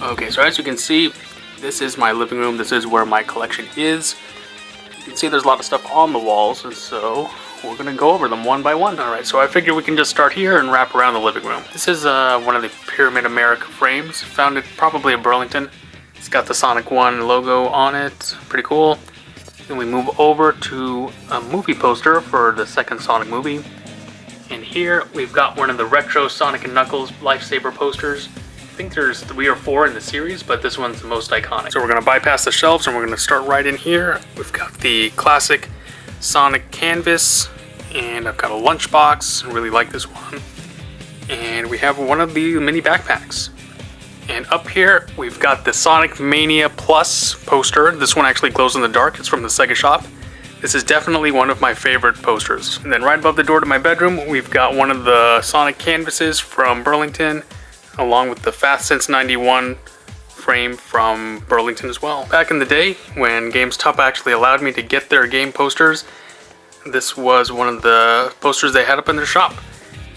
Okay, so as you can see, this is my living room. This is where my collection is. You can see there's a lot of stuff on the walls, and so we're gonna go over them one by one. Alright, so I figured we can just start here and wrap around the living room. This is one of the Pyramid America frames, found it probably at Burlington. It's got the Sonic 1 logo on it, pretty cool. Then we move over to a movie poster for the second Sonic movie. And here we've got one of the retro Sonic and Knuckles Lifesaver posters. I think there's 3 or 4 in the series, but this one's the most iconic. So we're gonna bypass the shelves and we're gonna start right in here. We've got the classic Sonic canvas, and I've got a lunchbox. I really like this one. And we have one of the mini backpacks. And up here, we've got the Sonic Mania Plus poster. This one actually glows in the dark. It's from the Sega shop. This is definitely one of my favorite posters. And then right above the door to my bedroom, we've got one of the Sonic canvases from Burlington, along with the Fast Since 91 frame from Burlington as well. Back in the day, when GameStop actually allowed me to get their game posters, this was one of the posters they had up in their shop.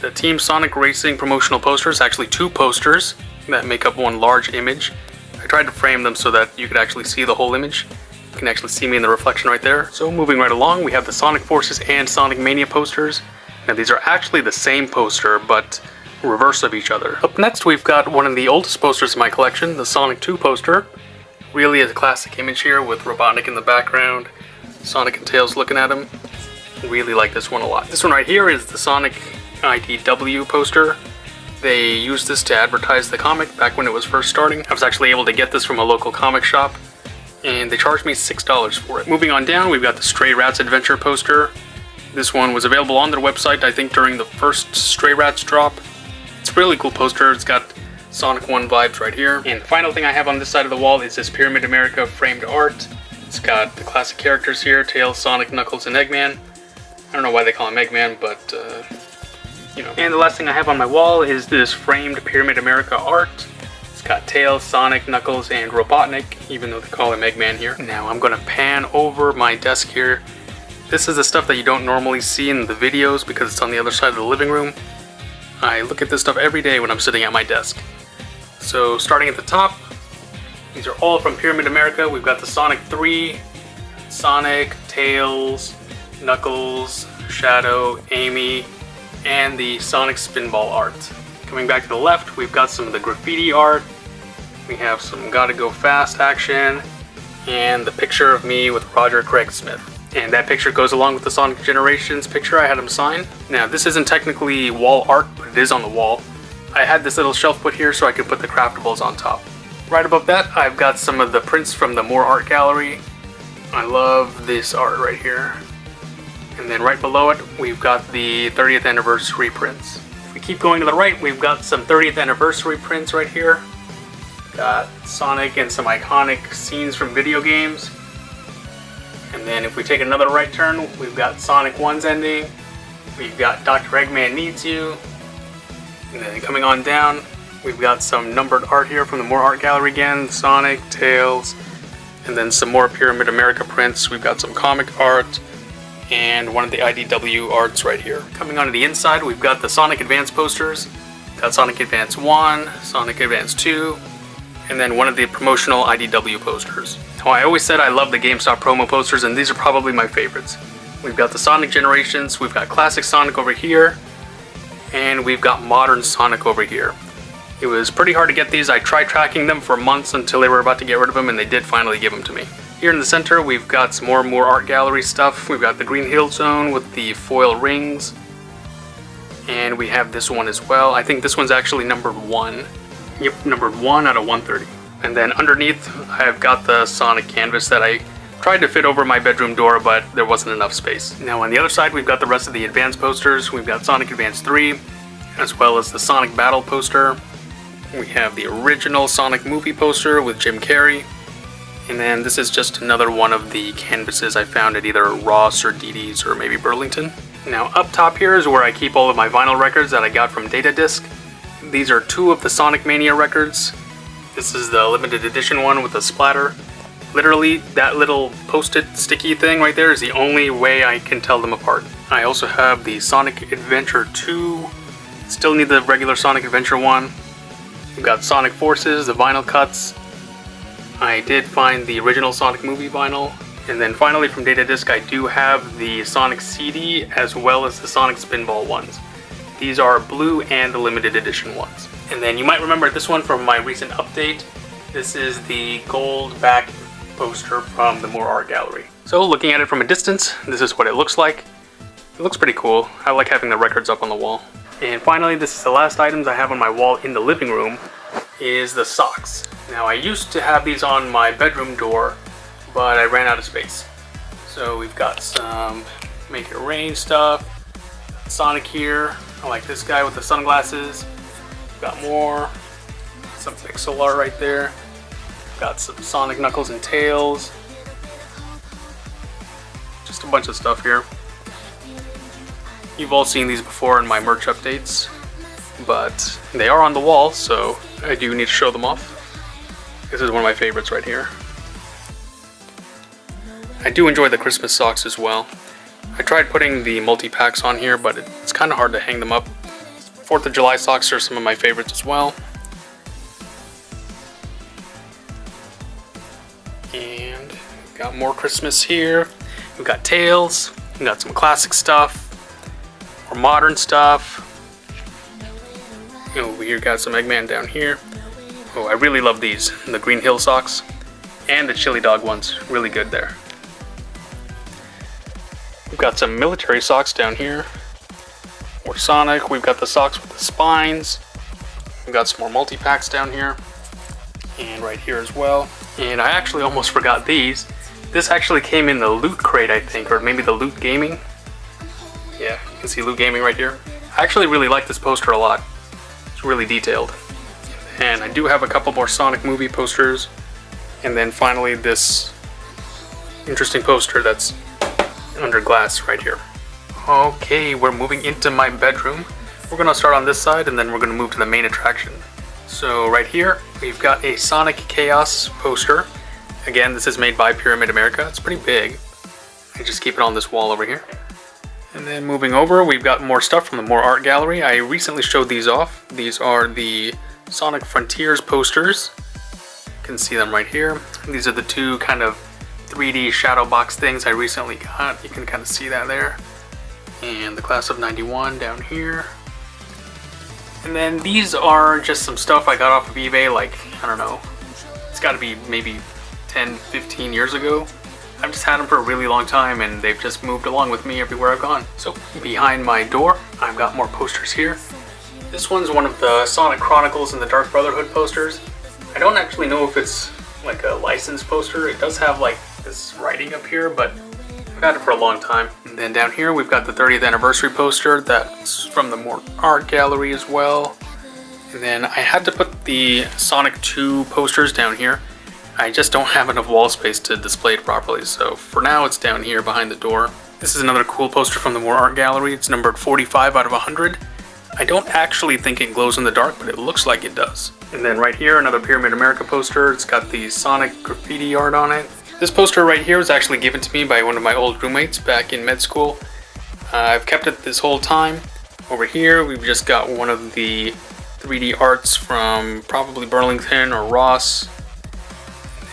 The Team Sonic Racing promotional posters, actually 2 posters that make up one large image. I tried to frame them so that you could actually see the whole image. You can actually see me in the reflection right there. So moving right along, we have the Sonic Forces and Sonic Mania posters. Now these are actually the same poster, but reverse of each other. Up next, we've got one of the oldest posters in my collection, the Sonic 2 poster. Really a classic image here with Robotnik in the background, Sonic and Tails looking at him. Really like this one a lot. This one right here is the Sonic IDW poster. They used this to advertise the comic back when it was first starting. I was actually able to get this from a local comic shop, and they charged me $6 for it. Moving on down, we've got the Stray Rats Adventure poster. This one was available on their website, I think, during the first Stray Rats drop. It's a really cool poster. It's got Sonic 1 vibes right here. And the final thing I have on this side of the wall is this Pyramid America framed art. It's got the classic characters here, Tails, Sonic, Knuckles, and Eggman. I don't know why they call him Eggman, but you know. And the last thing I have on my wall is this framed Pyramid America art. It's got Tails, Sonic, Knuckles, and Robotnik, even though they call him Eggman here. Now I'm gonna pan over my desk here. This is the stuff that you don't normally see in the videos because it's on the other side of the living room. I look at this stuff every day when I'm sitting at my desk. So starting at the top, these are all from Pyramid America. We've got the Sonic 3, Sonic, Tails, Knuckles, Shadow, Amy, and the Sonic Spinball art. Coming back to the left, we've got some of the graffiti art. We have some Gotta Go Fast action, and the picture of me with Roger Craig Smith. And that picture goes along with the Sonic Generations picture I had him sign. Now, this isn't technically wall art, but it is on the wall. I had this little shelf put here so I could put the craftables on top. Right above that, I've got some of the prints from the More Art Gallery. I love this art right here. And then right below it, we've got the 30th anniversary prints. If we keep going to the right, we've got some 30th anniversary prints right here. Got Sonic and some iconic scenes from video games. And then if we take another right turn, we've got Sonic 1's ending. We've got Dr. Eggman Needs You. And then coming on down, we've got some numbered art here from the More Art Gallery again. Sonic, Tails, and then some more Pyramid America prints. We've got some comic art and one of the IDW arts right here. Coming onto the inside, we've got the Sonic Advance posters. Got Sonic Advance 1, Sonic Advance 2, and then one of the promotional IDW posters. Now, I always said I love the GameStop promo posters, and these are probably my favorites. We've got the Sonic Generations, we've got Classic Sonic over here, and we've got Modern Sonic over here. It was pretty hard to get these. I tried tracking them for months until they were about to get rid of them, and they did finally give them to me. Here in the center, we've got some more Art Gallery stuff. We've got the Green Hill Zone with the foil rings, and we have this one as well. I think this one's actually numbered 1. Yep, numbered 1 out of 130. And then underneath, I've got the Sonic canvas that I tried to fit over my bedroom door, but there wasn't enough space. Now on the other side, we've got the rest of the Advance posters. We've got Sonic Advance 3, as well as the Sonic Battle poster. We have the original Sonic movie poster with Jim Carrey. And then this is just another one of the canvases I found at either Ross or DD's or maybe Burlington. Now up top here is where I keep all of my vinyl records that I got from Data Disc. These are 2 of the Sonic Mania records. This is the limited edition one with the splatter. Literally, that little post-it sticky thing right there is the only way I can tell them apart. I also have the Sonic Adventure 2. Still need the regular Sonic Adventure 1. We've got Sonic Forces, the vinyl cuts. I did find the original Sonic movie vinyl. And then finally from Data Disc, I do have the Sonic CD as well as the Sonic Spinball ones. These are blue and the limited edition ones. And then you might remember this one from my recent update. This is the gold back poster from the Moore Art Gallery. So looking at it from a distance, this is what it looks like. It looks pretty cool. I like having the records up on the wall. And finally, this is the last items I have on my wall in the living room, is the socks. Now I used to have these on my bedroom door, but I ran out of space. So we've got some Make It Rain stuff, Sonic here. I like this guy with the sunglasses. We've got more, some pixel art right there. We've got some Sonic Knuckles and Tails. Just a bunch of stuff here. You've all seen these before in my merch updates, but they are on the wall, so I do need to show them off. This is one of my favorites right here. I do enjoy the Christmas socks as well. I tried putting the multi-packs on here, but it's kind of hard to hang them up. 4th of July socks are some of my favorites as well. And we've got more Christmas here. We've got Tails. We've got some classic stuff. More modern stuff. Over here, got some Eggman down here. Oh, I really love these. The Green Hill socks. And the Chili Dog ones. Really good there. We've got some military socks down here. More Sonic. We've got the socks with the spines. We've got some more multi-packs down here. And right here as well. And I actually almost forgot these. This actually came in the Loot Crate, I think, or maybe the Loot Gaming. Yeah, you can see Loot Gaming right here. I actually really like this poster a lot. It's really detailed. And I do have a couple more Sonic movie posters. And then finally this interesting poster that's under glass right here. Okay, we're moving into my bedroom. We're gonna start on this side and then we're gonna move to the main attraction. So right here, we've got a Sonic Chaos poster. Again, this is made by Pyramid America. It's pretty big. I just keep it on this wall over here. And then moving over, we've got more stuff from the Moore Art Gallery. I recently showed these off. These are the Sonic Frontiers posters. You can see them right here. These are the two kind of 3D shadow box things I recently got. You can kind of see that there. And the Class of 91 down here. And then these are just some stuff I got off of eBay, like, I don't know, it's gotta be maybe 10, 15 years ago. I've just had them for a really long time and they've just moved along with me everywhere I've gone. So behind my door, I've got more posters here. This one's one of the Sonic Chronicles and the Dark Brotherhood posters. I don't actually know if it's like a licensed poster. It does have like this writing up here, but I've had it for a long time. And then down here we've got the 30th anniversary poster that's from the Moore Art Gallery as well. And then I had to put the Sonic 2 posters down here. I just don't have enough wall space to display it properly, so for now it's down here behind the door. This is another cool poster from the Moore Art Gallery. It's numbered 45 out of 100. I don't actually think it glows in the dark, but it looks like it does. And then right here, another Pyramid America poster. It's got the Sonic graffiti art on it. This poster right here was actually given to me by one of my old roommates back in med school. I've kept it this whole time. Over here, we've just got one of the 3D arts from probably Burlington or Ross.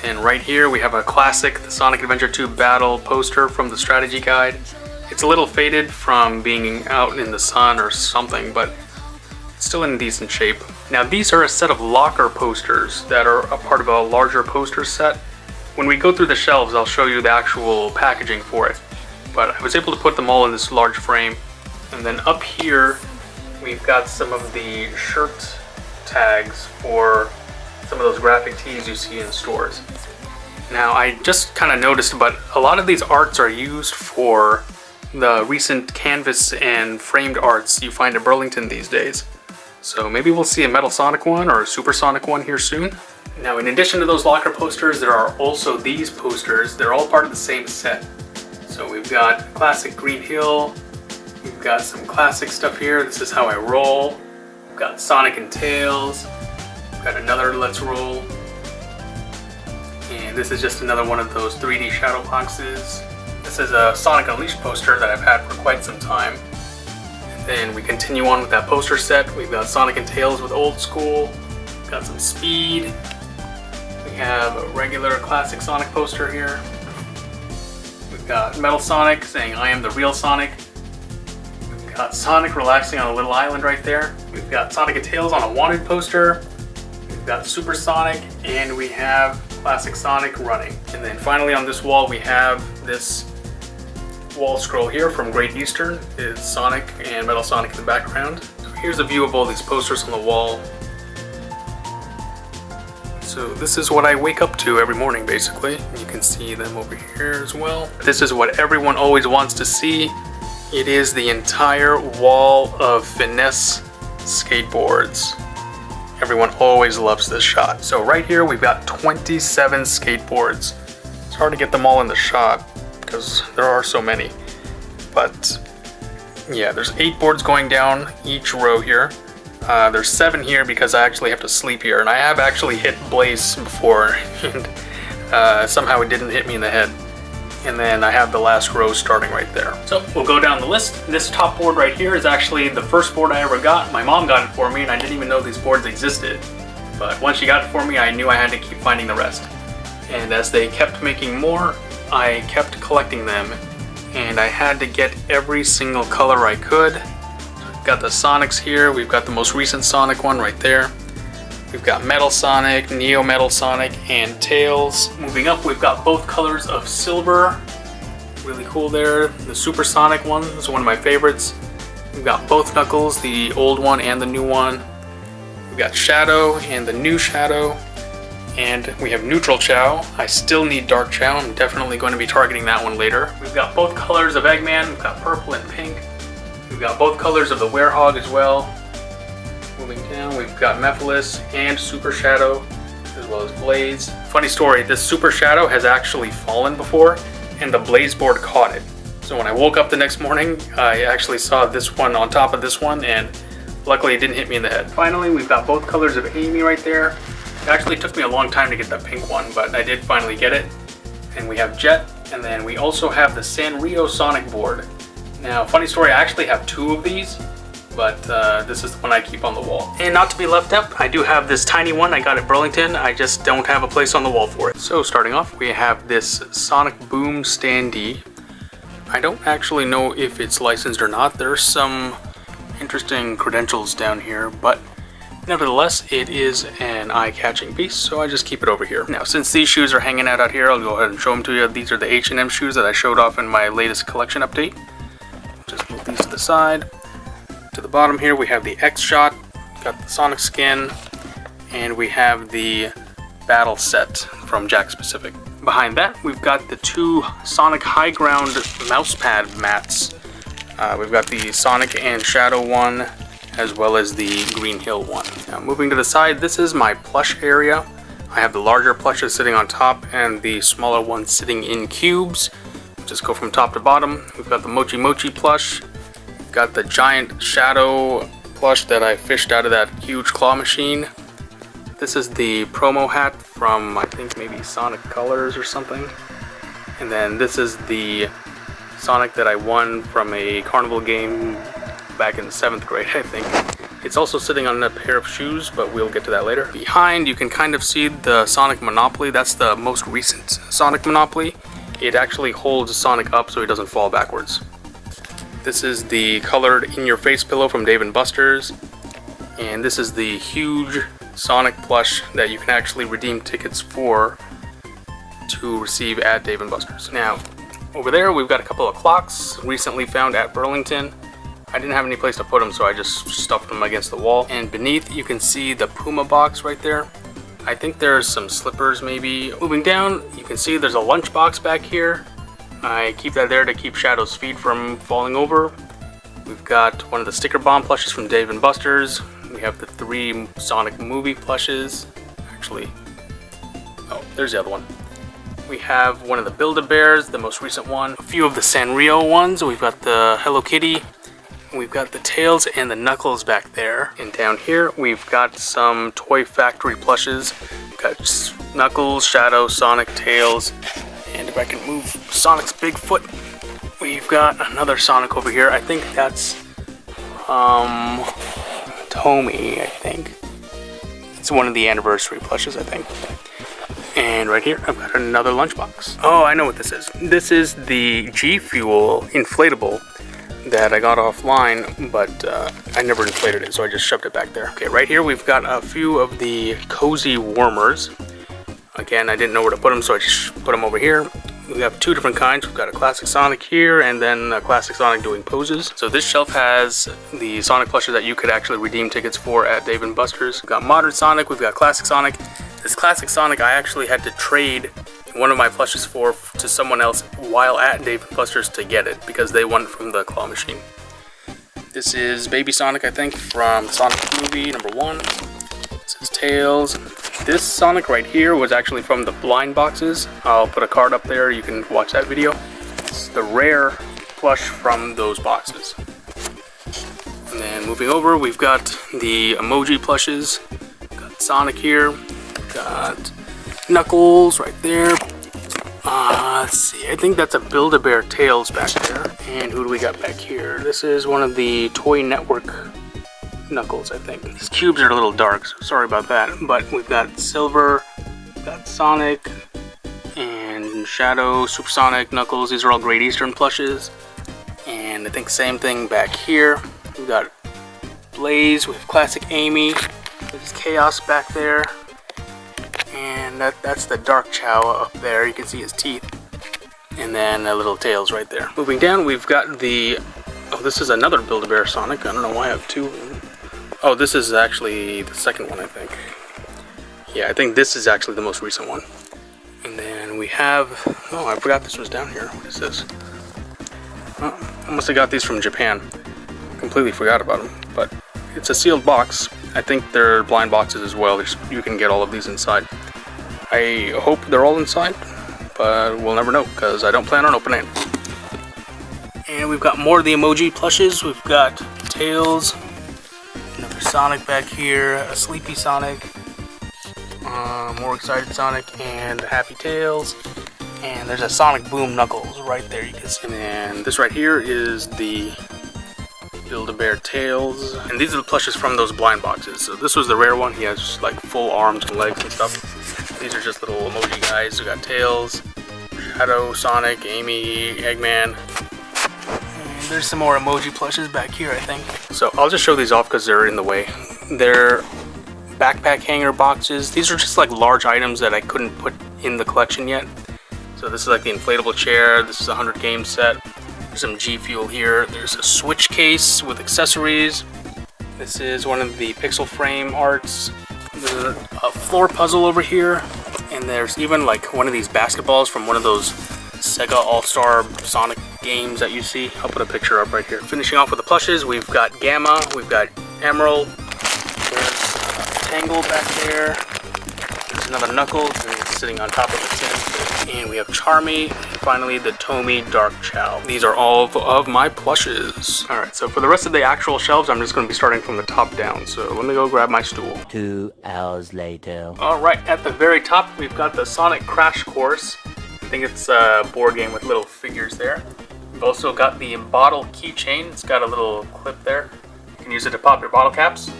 And right here we have a classic, the Sonic Adventure 2 Battle poster from the strategy guide. It's a little faded from being out in the sun or something, but it's still in decent shape. Now these are a set of locker posters that are a part of a larger poster set. When we go through the shelves, I'll show you the actual packaging for it. But I was able to put them all in this large frame. And then up here, we've got some of the shirt tags for some of those graphic tees you see in stores. Now I just kind of noticed, but a lot of these arts are used for the recent canvas and framed arts you find at Burlington these days. So maybe we'll see a Metal Sonic one or a Super Sonic one here soon. Now in addition to those locker posters, there are also these posters. They're all part of the same set. So we've got classic Green Hill, we've got some classic stuff here. This is How I Roll. We've got Sonic and Tails. We've got another Let's Roll. And this is just another one of those 3D shadow boxes. This is a Sonic Unleashed poster that I've had for quite some time. And then we continue on with that poster set. We've got Sonic and Tails with Old School. We've got some speed. We have a regular classic Sonic poster here. We've got Metal Sonic saying, "I am the real Sonic." We've got Sonic relaxing on a little island right there. We've got Sonic and Tails on a wanted poster. We've got Super Sonic, and we have classic Sonic running. And then finally on this wall we have this wall scroll here from Great Eastern. It's Sonic and Metal Sonic in the background. So here's a view of all these posters on the wall. So this is what I wake up to every morning, basically. You can see them over here as well. This is what everyone always wants to see. It is the entire wall of Finesse skateboards. Everyone always loves this shot. So right here we've got 27 skateboards. It's hard to get them all in the shot because there are so many. But yeah, there's 8 boards going down each row here. There's 7 here because I actually have to sleep here, and I have actually hit Blaze before, and somehow it didn't hit me in the head. And then I have the last row starting right there. So we'll go down the list. This top board right here is actually the first board I ever got. My mom got it for me, and I didn't even know these boards existed. But once she got it for me, I knew I had to keep finding the rest. And as they kept making more, I kept collecting them, and I had to get every single color I could. We've got the Sonics here. We've got the most recent Sonic one right there. We've got Metal Sonic, Neo Metal Sonic, and Tails. Moving up, we've got both colors of silver. Really cool there. The Super Sonic one is one of my favorites. We've got both Knuckles, the old one and the new one. We've got Shadow and the new Shadow. And we have Neutral Chao. I still need Dark Chao. I'm definitely going to be targeting that one later. We've got both colors of Eggman. We've got purple and pink. We've got both colors of the Werehog as well. Moving down, we've got Mephiles and Super Shadow, as well as Blaze. Funny story, this Super Shadow has actually fallen before, and the Blaze board caught it. So when I woke up the next morning, I actually saw this one on top of this one, and luckily it didn't hit me in the head. Finally, we've got both colors of Amy right there. It actually took me a long time to get that pink one, but I did finally get it. And we have Jet, and then we also have the Sanrio Sonic board. Now, funny story, I actually have 2 of these, but this is the one I keep on the wall. And not to be left out, I do have this tiny one I got at Burlington. I just don't have a place on the wall for it. So starting off, we have this Sonic Boom standee. I don't actually know if it's licensed or not. There's some interesting credentials down here, but nevertheless, it is an eye-catching piece, so I just keep it over here. Now, since these shoes are hanging out here, I'll go ahead and show them to you. These are the H&M shoes that I showed off in my latest collection update. Just move these to the side. To the bottom here, we have the X-Shot, got the Sonic skin, and we have the Battle Set from Jakks Pacific. Behind that, we've got the 2 Sonic High Ground mousepad mats. We've got the Sonic and Shadow one, as well as the Green Hill one. Now, moving to the side, this is my plush area. I have the larger plushes sitting on top and the smaller ones sitting in cubes. Just go from top to bottom. We've got the Mochi Mochi plush. We've got the giant Shadow plush that I fished out of that huge claw machine. This is the promo hat from, I think, maybe Sonic Colors or something. And then this is the Sonic that I won from a carnival game back in 7th grade, I think. It's also sitting on a pair of shoes, but we'll get to that later. Behind, you can kind of see the Sonic Monopoly. That's the most recent Sonic Monopoly. It actually holds Sonic up so he doesn't fall backwards. This is the colored in-your-face pillow from Dave & Buster's. And this is the huge Sonic plush that you can actually redeem tickets for to receive at Dave & Buster's. Now, over there we've got a couple of clocks recently found at Burlington. I didn't have any place to put them, so I just stuffed them against the wall. And beneath, you can see the Puma box right there. I think there's some slippers maybe. Moving down, you can see there's a lunchbox back here. I keep that there to keep Shadow's feet from falling over. We've got one of the Sticker Bomb plushes from Dave & Buster's. We have the 3 Sonic movie plushes. Actually, oh, there's the other one. We have one of the Build-A-Bears, the most recent one. A few of the Sanrio ones. We've got the Hello Kitty. We've got the Tails and the Knuckles back there. And down here, we've got some Toy Factory plushes. We've got Knuckles, Shadow, Sonic, Tails. And if I can move Sonic's big foot, we've got another Sonic over here. I think that's Tommy, I think. It's one of the anniversary plushes, I think. And right here, I've got another lunchbox. Oh, I know what this is. This is the G Fuel inflatable that I got offline, but I never inflated it, so I just shoved it back there. Okay, right here we've got a few of the cozy warmers. Again, I didn't know where to put them, so I just put them over here. We have two different kinds. We've got a Classic Sonic here, and then a Classic Sonic doing poses. So this shelf has the Sonic plushes that you could actually redeem tickets for at Dave & Buster's. We've got Modern Sonic, we've got Classic Sonic. This Classic Sonic I actually had to trade one of my plushes to someone else while at Dave & Buster's to get it, because they won it from the claw machine. This is Baby Sonic, I think, from Sonic Movie #1. This is Tails. This Sonic right here was actually from the blind boxes. I'll put a card up there, you can watch that video. It's the rare plush from those boxes. And then moving over, we've got the emoji plushes. Got Sonic here. Got Knuckles right there. Let's see, I think that's a Build-A-Bear Tails back there. And who do we got back here? This is one of the Toy Network Knuckles, I think. These cubes are a little dark, so sorry about that. But we've got Silver, got Sonic, and Shadow, Supersonic, Knuckles. These are all Great Eastern plushes. And I think same thing back here. We've got Blaze with Classic Amy. There's Chaos back there. And that's the Dark Chow up there. You can see his teeth. And then a little Tails right there. Moving down, we've got the... Oh, this is another Build-A-Bear Sonic. I don't know why I have two of them. Oh, this is actually the second one, I think. Yeah, I think this is actually the most recent one. And then we have... Oh, I forgot this was down here. What is this? Oh, I must have got these from Japan. Completely forgot about them. But it's a sealed box. I think they're blind boxes as well. You can get all of these inside. I hope they're all inside, but we'll never know because I don't plan on opening it. And we've got more of the emoji plushes. We've got Tails, another Sonic back here, a Sleepy Sonic, more excited Sonic, and Happy Tails. And there's a Sonic Boom Knuckles right there, you can see. And this right here is the Build-A-Bear Tails. And these are the plushes from those blind boxes. So this was the rare one. He has like full arms and legs and stuff. These are just little emoji guys. We got Tails, Shadow, Sonic, Amy, Eggman. And there's some more emoji plushes back here, I think. So I'll just show these off because they're in the way. They're backpack hanger boxes. These are just like large items that I couldn't put in the collection yet. So this is like the inflatable chair. This is a 100 game set. There's some G Fuel here. There's a Switch case with accessories. This is one of the pixel frame arts. There's a floor puzzle over here. And there's even like one of these basketballs from one of those Sega All-Star Sonic games that you see. I'll put a picture up right here. Finishing off with the plushes, we've got Gamma, we've got Emerald, there's Tangle back there, there's another Knuckles, and he's sitting on top of the tin, and we have Charmy, and finally the Tomy Dark Chow. These are all of my plushes. Alright, so for the rest of the actual shelves, I'm just going to be starting from the top down, so let me go grab my stool. 2 hours later. Alright, at the very top, we've got the Sonic Crash Course. I think it's a board game with little figures there. We've also got the bottle keychain. It's got a little clip there. You can use it to pop your bottle caps.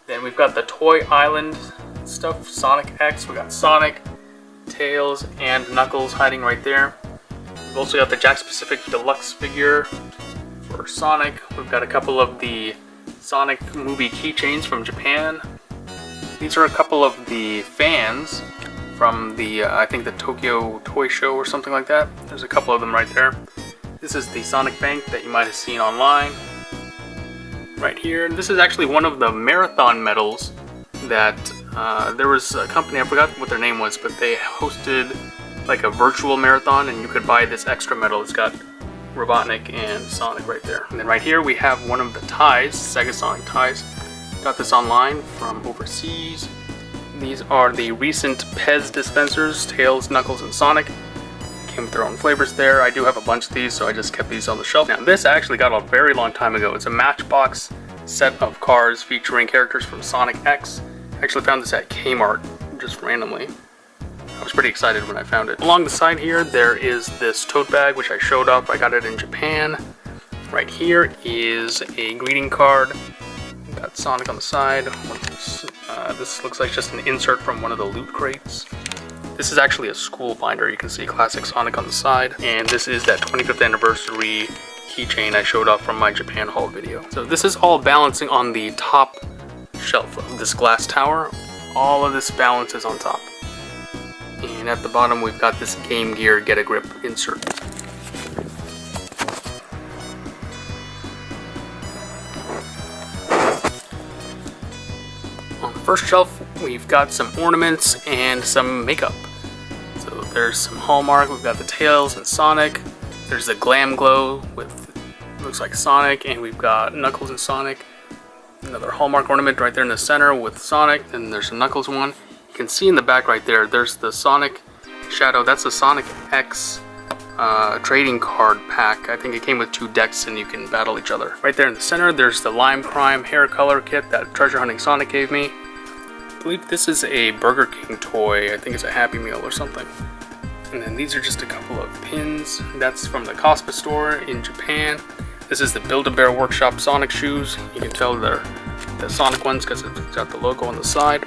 Then we've got the Toy Island stuff, Sonic X. We got Sonic, Tails, and Knuckles hiding right there. We've also got the Jakks Pacific Deluxe figure for Sonic. We've got a couple of the Sonic movie keychains from Japan. These are a couple of the fans from the, I think the Tokyo Toy Show or something like that. There's a couple of them right there. This is the Sonic Bank that you might have seen online. Right here. This is actually one of the marathon medals that there was a company, I forgot what their name was, but they hosted like a virtual marathon and you could buy this extra medal. It's got Robotnik and Sonic right there. And then right here we have one of the ties, Sega Sonic ties. Got this online from overseas. These are the recent Pez dispensers, Tails, Knuckles, and Sonic. Came with their own flavors there. I do have a bunch of these, so I just kept these on the shelf. Now, this I actually got a very long time ago. It's a Matchbox set of cars featuring characters from Sonic X. I actually found this at Kmart, just randomly. I was pretty excited when I found it. Along the side here, there is this tote bag, which I showed off. I got it in Japan. Right here is a greeting card. Got Sonic on the side. This looks like just an insert from one of the loot crates. This is actually a school binder. You can see Classic Sonic on the side. And this is that 25th anniversary keychain I showed off from my Japan haul video. So this is all balancing on the top shelf of this glass tower. All of this balances on top. And at the bottom we've got this Game Gear Get a Grip insert. On the first shelf we've got some ornaments and some makeup. So there's some Hallmark, we've got the Tails and Sonic. There's the Glam Glow with, looks like Sonic, and we've got Knuckles and Sonic. Another Hallmark ornament right there in the center with Sonic, and there's a Knuckles one. You can see in the back right there, there's the Sonic Shadow. That's the Sonic X trading card pack. I think it came with 2 decks and you can battle each other. Right there in the center, there's the Lime Crime hair color kit that Treasure Hunting Sonic gave me. I believe this is a Burger King toy. I think it's a Happy Meal or something. And then these are just a couple of pins. That's from the Cospa store in Japan. This is the Build-A-Bear Workshop Sonic shoes. You can tell they're the Sonic ones because it's got the logo on the side.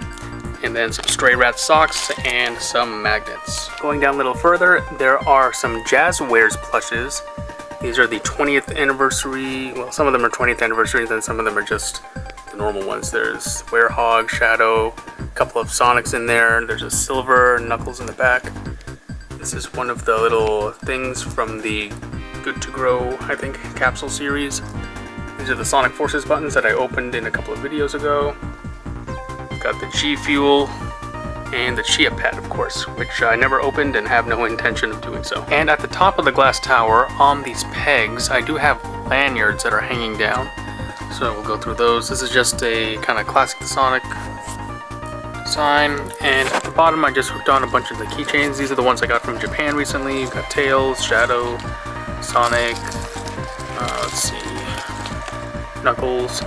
And then some Stray Rat socks and some magnets. Going down a little further, there are some Jazzwares plushes. These are the 20th anniversary. Well, some of them are 20th anniversary, and then some of them are just the normal ones. There's Werehog, Shadow, a couple of Sonics in there. There's a silver Knuckles in the back. This is one of the little things from the Good to Grow, I think, capsule series. These are the Sonic Forces buttons that I opened in a couple of videos ago. Got the G Fuel and the Chia Pet, of course, which I never opened and have no intention of doing so. And at the top of the glass tower, on these pegs, I do have lanyards that are hanging down. So we'll go through those. This is just a kind of classic Sonic sign, and at the bottom I just hooked on a bunch of the keychains. These are the ones I got from Japan recently. You've got Tails, Shadow, Sonic, let's see, Knuckles,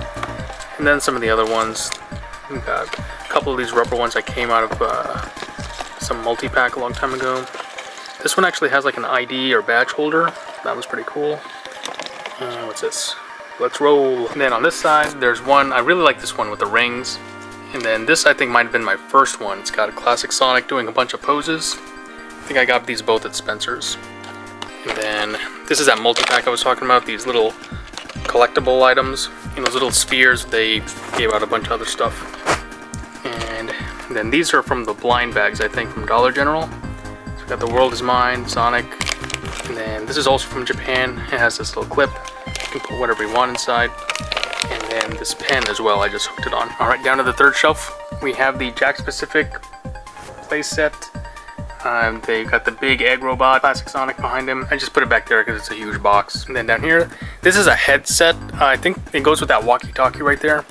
and then some of the other ones. We've got a couple of these rubber ones that came out of some multi-pack a long time ago. This one actually has like an ID or badge holder. That was pretty cool. What's this? Let's roll. And then on this side there's one, I really like this one with the rings. And then this I think might have been my first one. It's got a classic Sonic doing a bunch of poses. I think I got these both at Spencer's. And then this is that multi-pack I was talking about, these little collectible items. In those little spheres, they gave out a bunch of other stuff. And then these are from the blind bags, I think, from Dollar General. So we got The World Is Mine, Sonic. And then this is also from Japan. It has this little clip. You can put whatever you want inside. And then this pen as well, I just hooked it on. Alright, down to the third shelf, we have the Jakks Pacific playset. They got the big egg robot, classic Sonic behind him. I just put it back there because it's a huge box. And then down here, this is a headset. I think it goes with that walkie-talkie right there.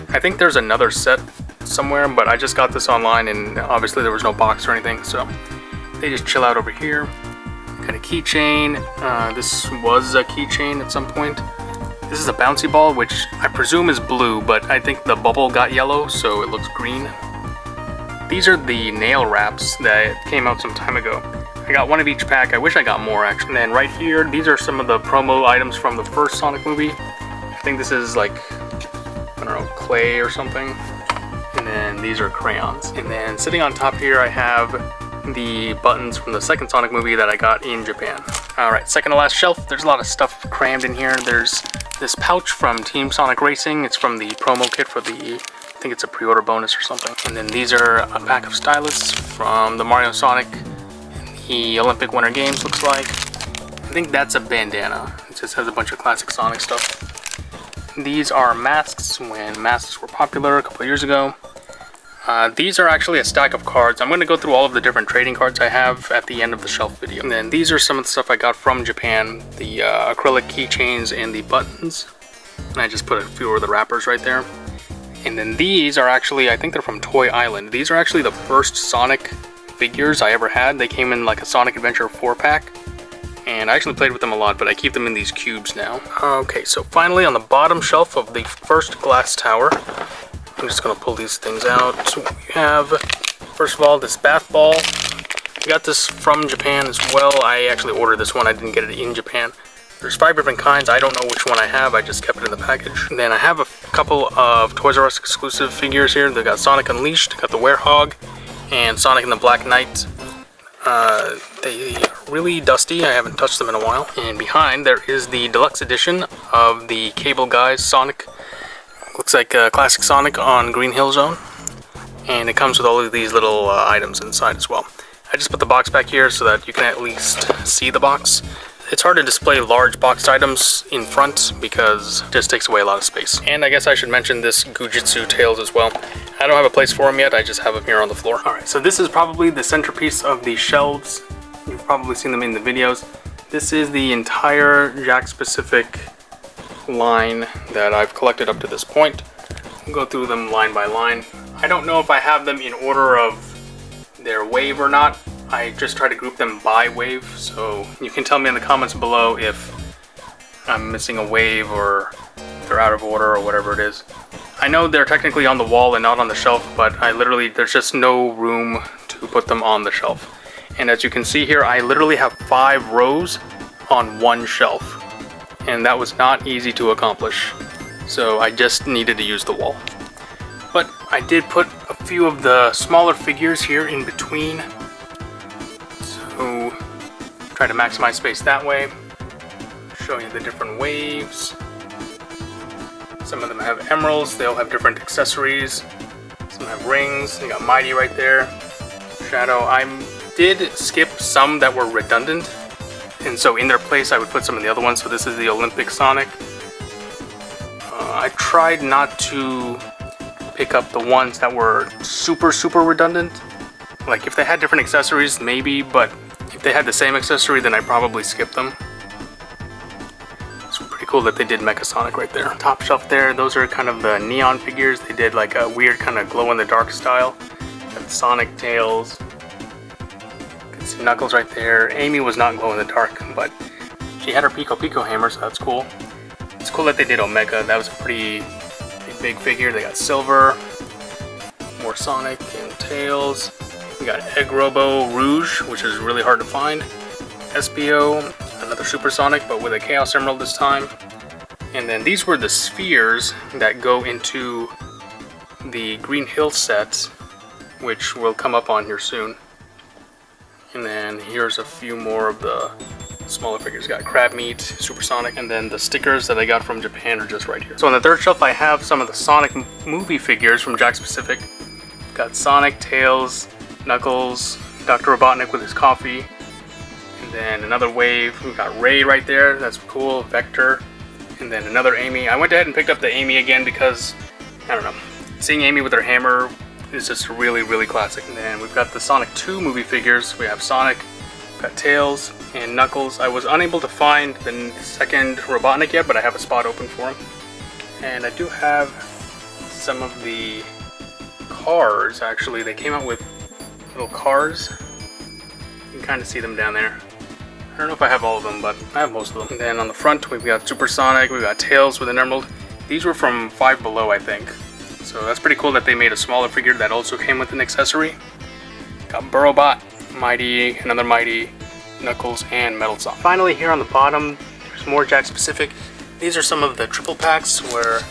I think there's another set somewhere, but I just got this online and obviously there was no box or anything, so they just chill out over here. Got a keychain. This was a keychain at some point. This is a bouncy ball, which I presume is blue, but I think the bubble got yellow, so it looks green. These are the nail wraps that came out some time ago. I got one of each pack. I wish I got more, actually. And then right here, these are some of the promo items from the first Sonic movie. I think this is like, I don't know, clay or something. And then these are crayons. And then sitting on top here, I have the buttons from the second Sonic movie that I got in Japan. Alright, second to last shelf. There's a lot of stuff crammed in here. There's this pouch from Team Sonic Racing. It's from the promo kit for the, I think it's a pre-order bonus or something. And then these are a pack of stylus from the Mario Sonic and the Olympic Winter Games, looks like. I think that's a bandana. It just has a bunch of classic Sonic stuff. These are masks when masks were popular a couple of years ago. These are actually a stack of cards. I'm going to go through all of the different trading cards I have at the end of the shelf video. And then these are some of the stuff I got from Japan. The acrylic keychains and the buttons. And I just put a few of the wrappers right there. And then these are actually, I think they're from Toy Island. These are actually the first Sonic figures I ever had. They came in like a Sonic Adventure 4-pack. And I actually played with them a lot, but I keep them in these cubes now. Okay, so finally on the bottom shelf of the first glass tower, I'm just going to pull these things out. So we have, first of all, this bath ball. I got this from Japan as well. I actually ordered this one. I didn't get it in Japan. There's 5 different kinds. I don't know which one I have. I just kept it in the package. And then I have couple of Toys R Us exclusive figures here. They got Sonic Unleashed, got the Werehog, and Sonic and the Black Knight. They are really dusty. I haven't touched them in a while. And behind there is the deluxe edition of the Cable Guys Sonic. Looks like classic Sonic on Green Hill Zone. And it comes with all of these little items inside as well. I just put the box back here so that you can at least see the box. It's hard to display large boxed items in front because it just takes away a lot of space. And I guess I should mention this Gujitsu Tails as well. I don't have a place for them yet, I just have them here on the floor. Alright, so this is probably the centerpiece of the shelves. You've probably seen them in the videos. This is the entire Jakks Pacific line that I've collected up to this point. We'll go through them line by line. I don't know if I have them in order of their wave or not. I just try to group them by wave, so you can tell me in the comments below if I'm missing a wave or they're out of order or whatever it is. I know they're technically on the wall and not on the shelf, but there's just no room to put them on the shelf. And as you can see here, I literally have 5 rows on one shelf. And that was not easy to accomplish. So I just needed to use the wall. But I did put a few of the smaller figures here in between. So try to maximize space that way. Show you the different waves. Some of them have emeralds, they all have different accessories. Some have rings, you got Mighty right there. Shadow. I did skip some that were redundant. And so in their place I would put some of the other ones. So this is the Olympic Sonic. I tried not to pick up the ones that were super redundant. Like if they had different accessories maybe, but if they had the same accessory then I'd probably skip them. It's pretty cool that they did Mecha Sonic right there. Top shelf there, those are kind of the neon figures. They did like a weird kind of glow in the dark style. Got Sonic Tails. You can see Knuckles right there. Amy was not glow in the dark, but she had her Pico hammer, so that's cool. It's cool that they did Omega. That was a pretty big figure. They got Silver, more Sonic and Tails. We got Egg Robo Rouge, which is really hard to find. SBO, another Super Sonic, but with a Chaos Emerald this time. And then these were the spheres that go into the Green Hill set, which will come up on here soon. And then here's a few more of the smaller figures. Got Crab Meat, Super Sonic, and then the stickers that I got from Japan are just right here. So on the third shelf I have some of the Sonic movie figures from Jakks Pacific. Got Sonic, Tails, Knuckles, Dr. Robotnik with his coffee, and then another wave. We got Ray right there, that's cool, Vector, and then another Amy. I went ahead and picked up the Amy again because, I don't know, seeing Amy with her hammer is just really classic. And then we've got the Sonic 2 movie figures. We have Sonic, got Tails, and Knuckles. I was unable to find the second Robotnik yet, but I have a spot open for him. And I do have some of the cars, actually. They came out with little cars. You can kind of see them down there. I don't know if I have all of them, but I have most of them. And then on the front, we've got Super Sonic, we've got Tails with an emerald. These were from Five Below, I think. So that's pretty cool that they made a smaller figure that also came with an accessory. Got Burrowbot, Mighty, another Mighty, Knuckles, and Metal Sonic. Finally, here on the bottom, there's more Jakks Pacific. These are some of the triple packs where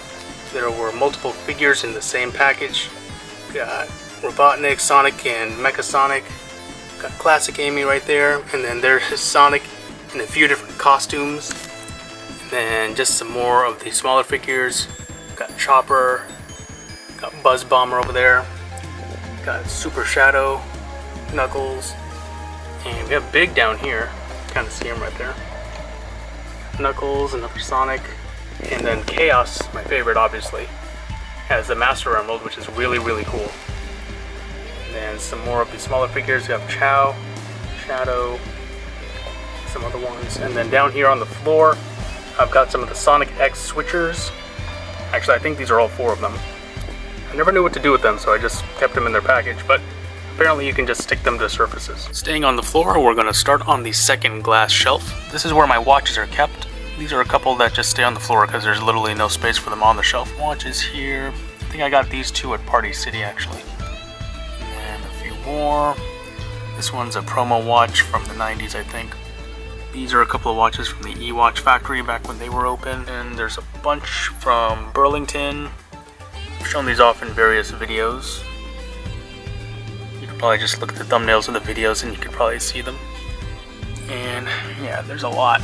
there were multiple figures in the same package. Got Robotnik, Sonic, and Mecha Sonic. Got Classic Amy right there, and then there's Sonic in a few different costumes. And then just some more of the smaller figures. Got Chopper, got Buzz Bomber over there. Got Super Shadow, Knuckles, and we have Big down here. Kind of see him right there. Knuckles, another Sonic, and then Chaos, my favorite obviously, has the Master Emerald, which is really cool. And then some more of the smaller figures. We have Chow, Shadow, some other ones, and then down here on the floor I've got some of the Sonic X switchers. Actually, I think these are all 4 of them. I never knew what to do with them, so I just kept them in their package, but apparently you can just stick them to surfaces. Staying on the floor, we're going to start on the second glass shelf. This is where my watches are kept. These are a couple that just stay on the floor because there's literally no space for them on the shelf. Watches here. I think I got these 2 at Party City actually. And a few more. This one's a promo watch from the 90s, I think. These are a couple of watches from the eWatch factory back when they were open. And there's a bunch from Burlington. I've shown these off in various videos. You could probably just look at the thumbnails of the videos and you could probably see them. And yeah, there's a lot.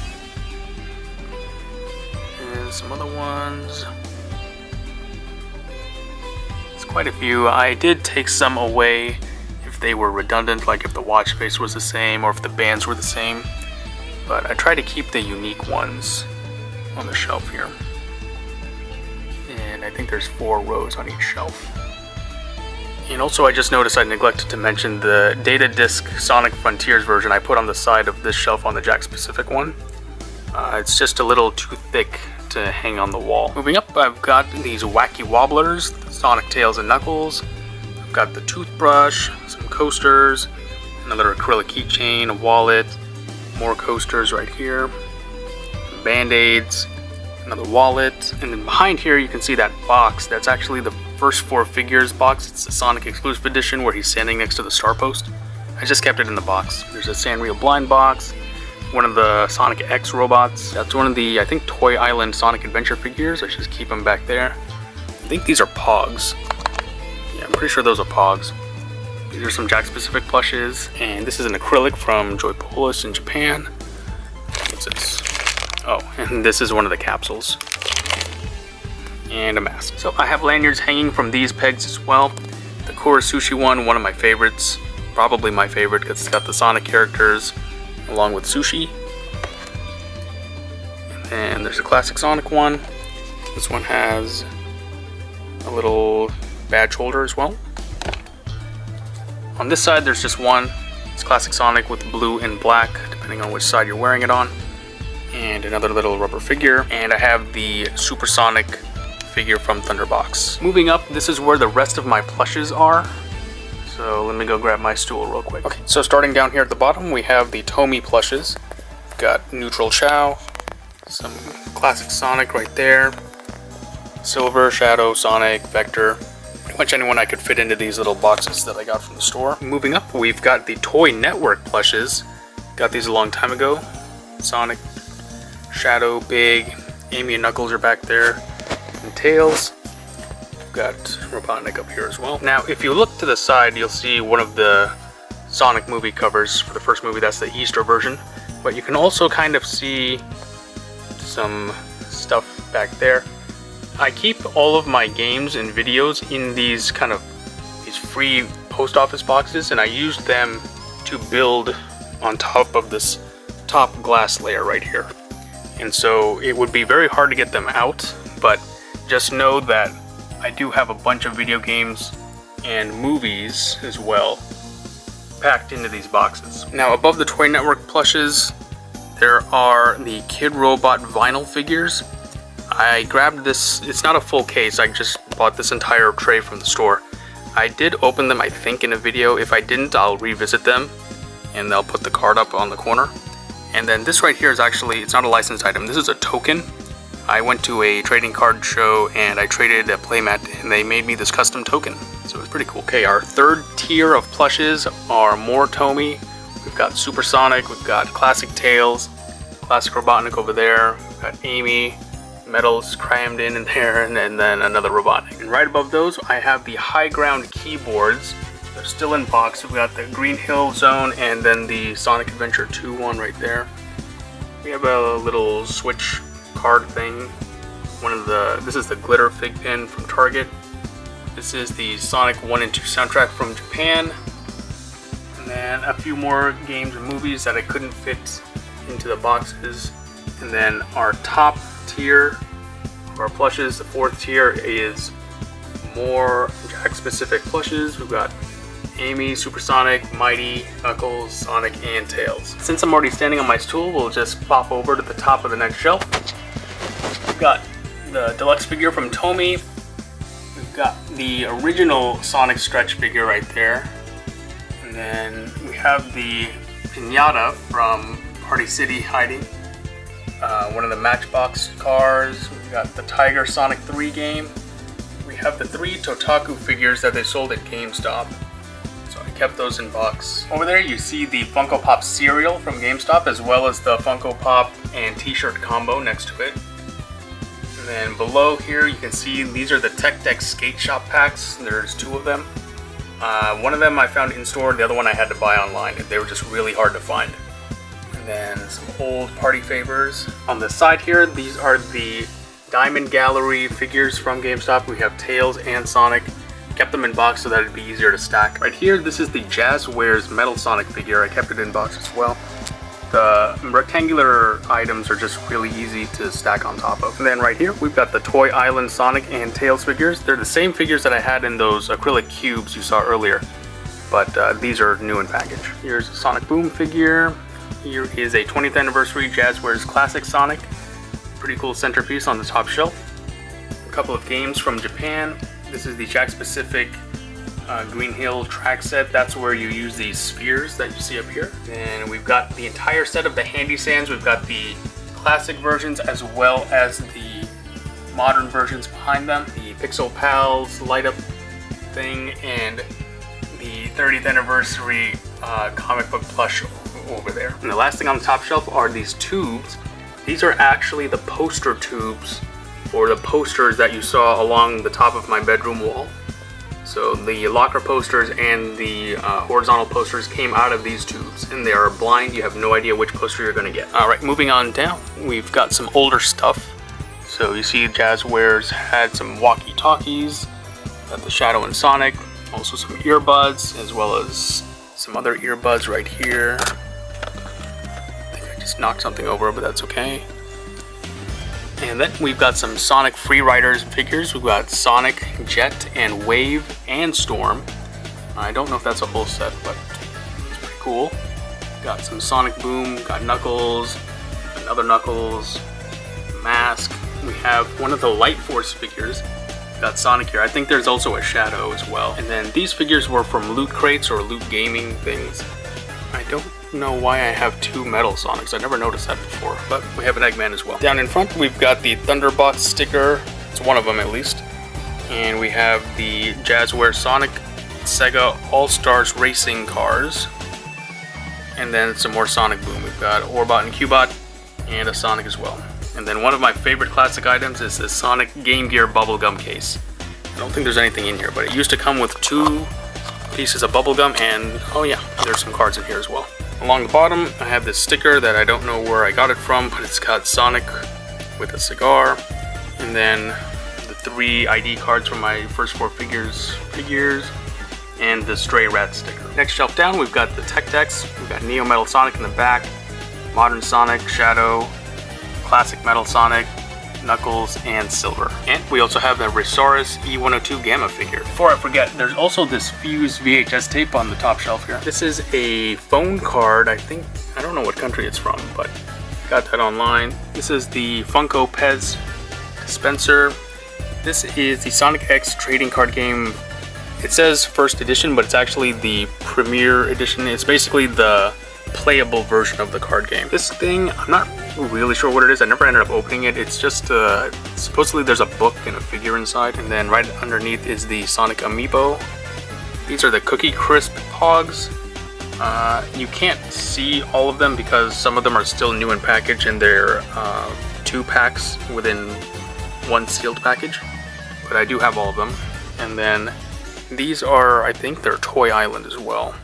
And some other ones. It's quite a few. I did take some away if they were redundant, like if the watch face was the same or if the bands were the same. But I try to keep the unique ones on the shelf here. And I think there's 4 rows on each shelf. And also I just noticed I neglected to mention the Data Disc Sonic Frontiers version I put on the side of this shelf on the Jakks Pacific one. It's just a little too thick to hang on the wall. Moving up, I've got these Wacky Wobblers, Sonic Tails and Knuckles. I've got the toothbrush, some coasters, another acrylic keychain, a wallet, more coasters right here, Band-Aids, another wallet, and then behind here you can see that box. That's actually the first 4 figures box. It's the Sonic Exclusive Edition where he's standing next to the Star Post. I just kept it in the box. There's a Sanrio Blind box, one of the Sonic X robots. That's one of the, I think, Toy Island Sonic Adventure figures. I just keep them back there. I think these are Pogs. Yeah, I'm pretty sure those are Pogs. These are some Jakks Pacific plushes, and this is an acrylic from Joypolis in Japan. What's this? Oh, and this is one of the capsules. And a mask. So I have lanyards hanging from these pegs as well. The Kura Sushi one of my favorites. Probably my favorite because it's got the Sonic characters along with sushi. And there's a classic Sonic one. This one has a little badge holder as well. On this side there's just one. It's classic Sonic with blue and black, depending on which side you're wearing it on. And another little rubber figure. And I have the Supersonic figure from Thunderbox. Moving up, this is where the rest of my plushes are. So let me go grab my stool real quick. Okay, so starting down here at the bottom, we have the Tomy plushes. We've got Neutral Chow, some classic Sonic right there, Silver, Shadow, Sonic, Vector. Pretty much anyone I could fit into these little boxes that I got from the store. Moving up, we've got the Toy Network plushes. Got these a long time ago. Sonic, Shadow, Big, Amy and Knuckles are back there, and Tails. We've got Robotnik up here as well. Now, if you look to the side, you'll see one of the Sonic movie covers for the first movie. That's the Easter version. But you can also kind of see some stuff back there. I keep all of my games and videos in these free post office boxes, and I use them to build on top of this top glass layer right here. And so it would be very hard to get them out, but just know that I do have a bunch of video games and movies as well packed into these boxes. Now, above the Toy Network plushes, there are the Kid Robot vinyl figures. I grabbed this, it's not a full case, I just bought this entire tray from the store. I did open them, I think, in a video. If I didn't, I'll revisit them and I'll put the card up on the corner. And then this right here is actually, it's not a licensed item, this is a token. I went to a trading card show and I traded a playmat and they made me this custom token. So it's pretty cool. Okay, our third tier of plushes are more Tomy. We've got Supersonic, we've got Classic Tails, Classic Robotnik over there, we've got Amy, Metals crammed in there, and then another Robotnik. And right above those, I have the High Ground keyboards. They're still in box. We've got the Green Hill Zone and then the Sonic Adventure 2 one right there. We have a little Switch card thing. This is the glitter fig pin from Target. This is the Sonic 1 and 2 soundtrack from Japan. And then a few more games and movies that I couldn't fit into the boxes. And then our top tier of our plushes, the fourth tier, is more Jakks Pacific plushes. We've got Amy, Supersonic, Mighty, Knuckles, Sonic, and Tails. Since I'm already standing on my stool, we'll just pop over to the top of the next shelf. We've got the deluxe figure from Tomy. We've got the original Sonic stretch figure right there. And then we have the Pinata from Party City hiding. One of the Matchbox cars. We've got the Tiger Sonic 3 game. We have the 3 Totaku figures that they sold at GameStop. So I kept those in box. Over there you see the Funko Pop cereal from GameStop, as well as the Funko Pop and t-shirt combo next to it. And then below here you can see these are the Tech Deck Skate Shop packs. There's 2 of them. One of them I found in store, the other one I had to buy online. They were just really hard to find. And then some old party favors. On the side here, these are the Diamond Gallery figures from GameStop. We have Tails and Sonic. Kept them in box so that it'd be easier to stack. Right here, this is the Jazzwares Metal Sonic figure. I kept it in box as well. The rectangular items are just really easy to stack on top of. And then right here, we've got the Toy Island Sonic and Tails figures. They're the same figures that I had in those acrylic cubes you saw earlier, but these are new in package. Here's a Sonic Boom figure. Here is a 20th anniversary Jazzwares Classic Sonic. Pretty cool centerpiece on the top shelf. A couple of games from Japan. This is the Jakks Pacific Green Hill track set. That's where you use these spheres that you see up here. And we've got the entire set of the Handy Sands. We've got the classic versions as well as the modern versions behind them. The Pixel Pals light up thing and the 30th anniversary comic book plush over there. And the last thing on the top shelf are these tubes. These are actually the poster tubes for the posters that you saw along the top of my bedroom wall. So the locker posters and the horizontal posters came out of these tubes, and they are blind. You have no idea which poster you're going to get. Alright, moving on down, we've got some older stuff. So you see Jazzwares had some walkie-talkies, got the Shadow and Sonic, also some earbuds, as well as some other earbuds right here. I think I just knocked something over, but that's okay. And then we've got some Sonic Free Riders figures. We've got Sonic, Jet, and Wave, and Storm. I don't know if that's a whole set, but it's pretty cool. Got some Sonic Boom, got Knuckles, another Knuckles, Mask. We have one of the Light Force figures. Got Sonic here. I think there's also a Shadow as well. And then these figures were from Loot Crates or Loot Gaming things. I don't know why I have 2 Metal Sonics. I never noticed that before, but we have an Eggman as well. Down in front, we've got the Thunderbots sticker. It's one of them at least. And we have the Jazzwares Sonic Sega All-Stars Racing cars. And then some more Sonic Boom. We've got Orbot and Cubot and a Sonic as well. And then one of my favorite classic items is the Sonic Game Gear bubblegum case. I don't think there's anything in here, but it used to come with 2 pieces of bubblegum, and oh yeah, there's some cards in here as well. Along the bottom, I have this sticker that I don't know where I got it from, but it's got Sonic with a cigar, and then the 3 ID cards from my first 4 figures, and the Stray Rat sticker. Next shelf down, we've got the Tech Decks. We've got Neo Metal Sonic in the back, Modern Sonic, Shadow, Classic Metal Sonic, Knuckles, and Silver. And we also have the Resaurus E102 Gamma figure. Before I forget, there's also this Fuse VHS tape on the top shelf here. This is a phone card, I don't know what country it's from, but got that online. This is the Funko Pez dispenser. This is the Sonic X trading card game. It says first edition, but it's actually the premiere edition. It's basically the playable version of the card game. This thing, I'm not really sure what it is. I never ended up opening it. It's just supposedly there's a book and a figure inside, and then right underneath is the Sonic Amiibo. These are the Cookie Crisp Pogs. You can't see all of them because some of them are still new in package, and they're 2 packs within 1 sealed package, but I do have all of them. And then these are, I think they're Toy Island as well.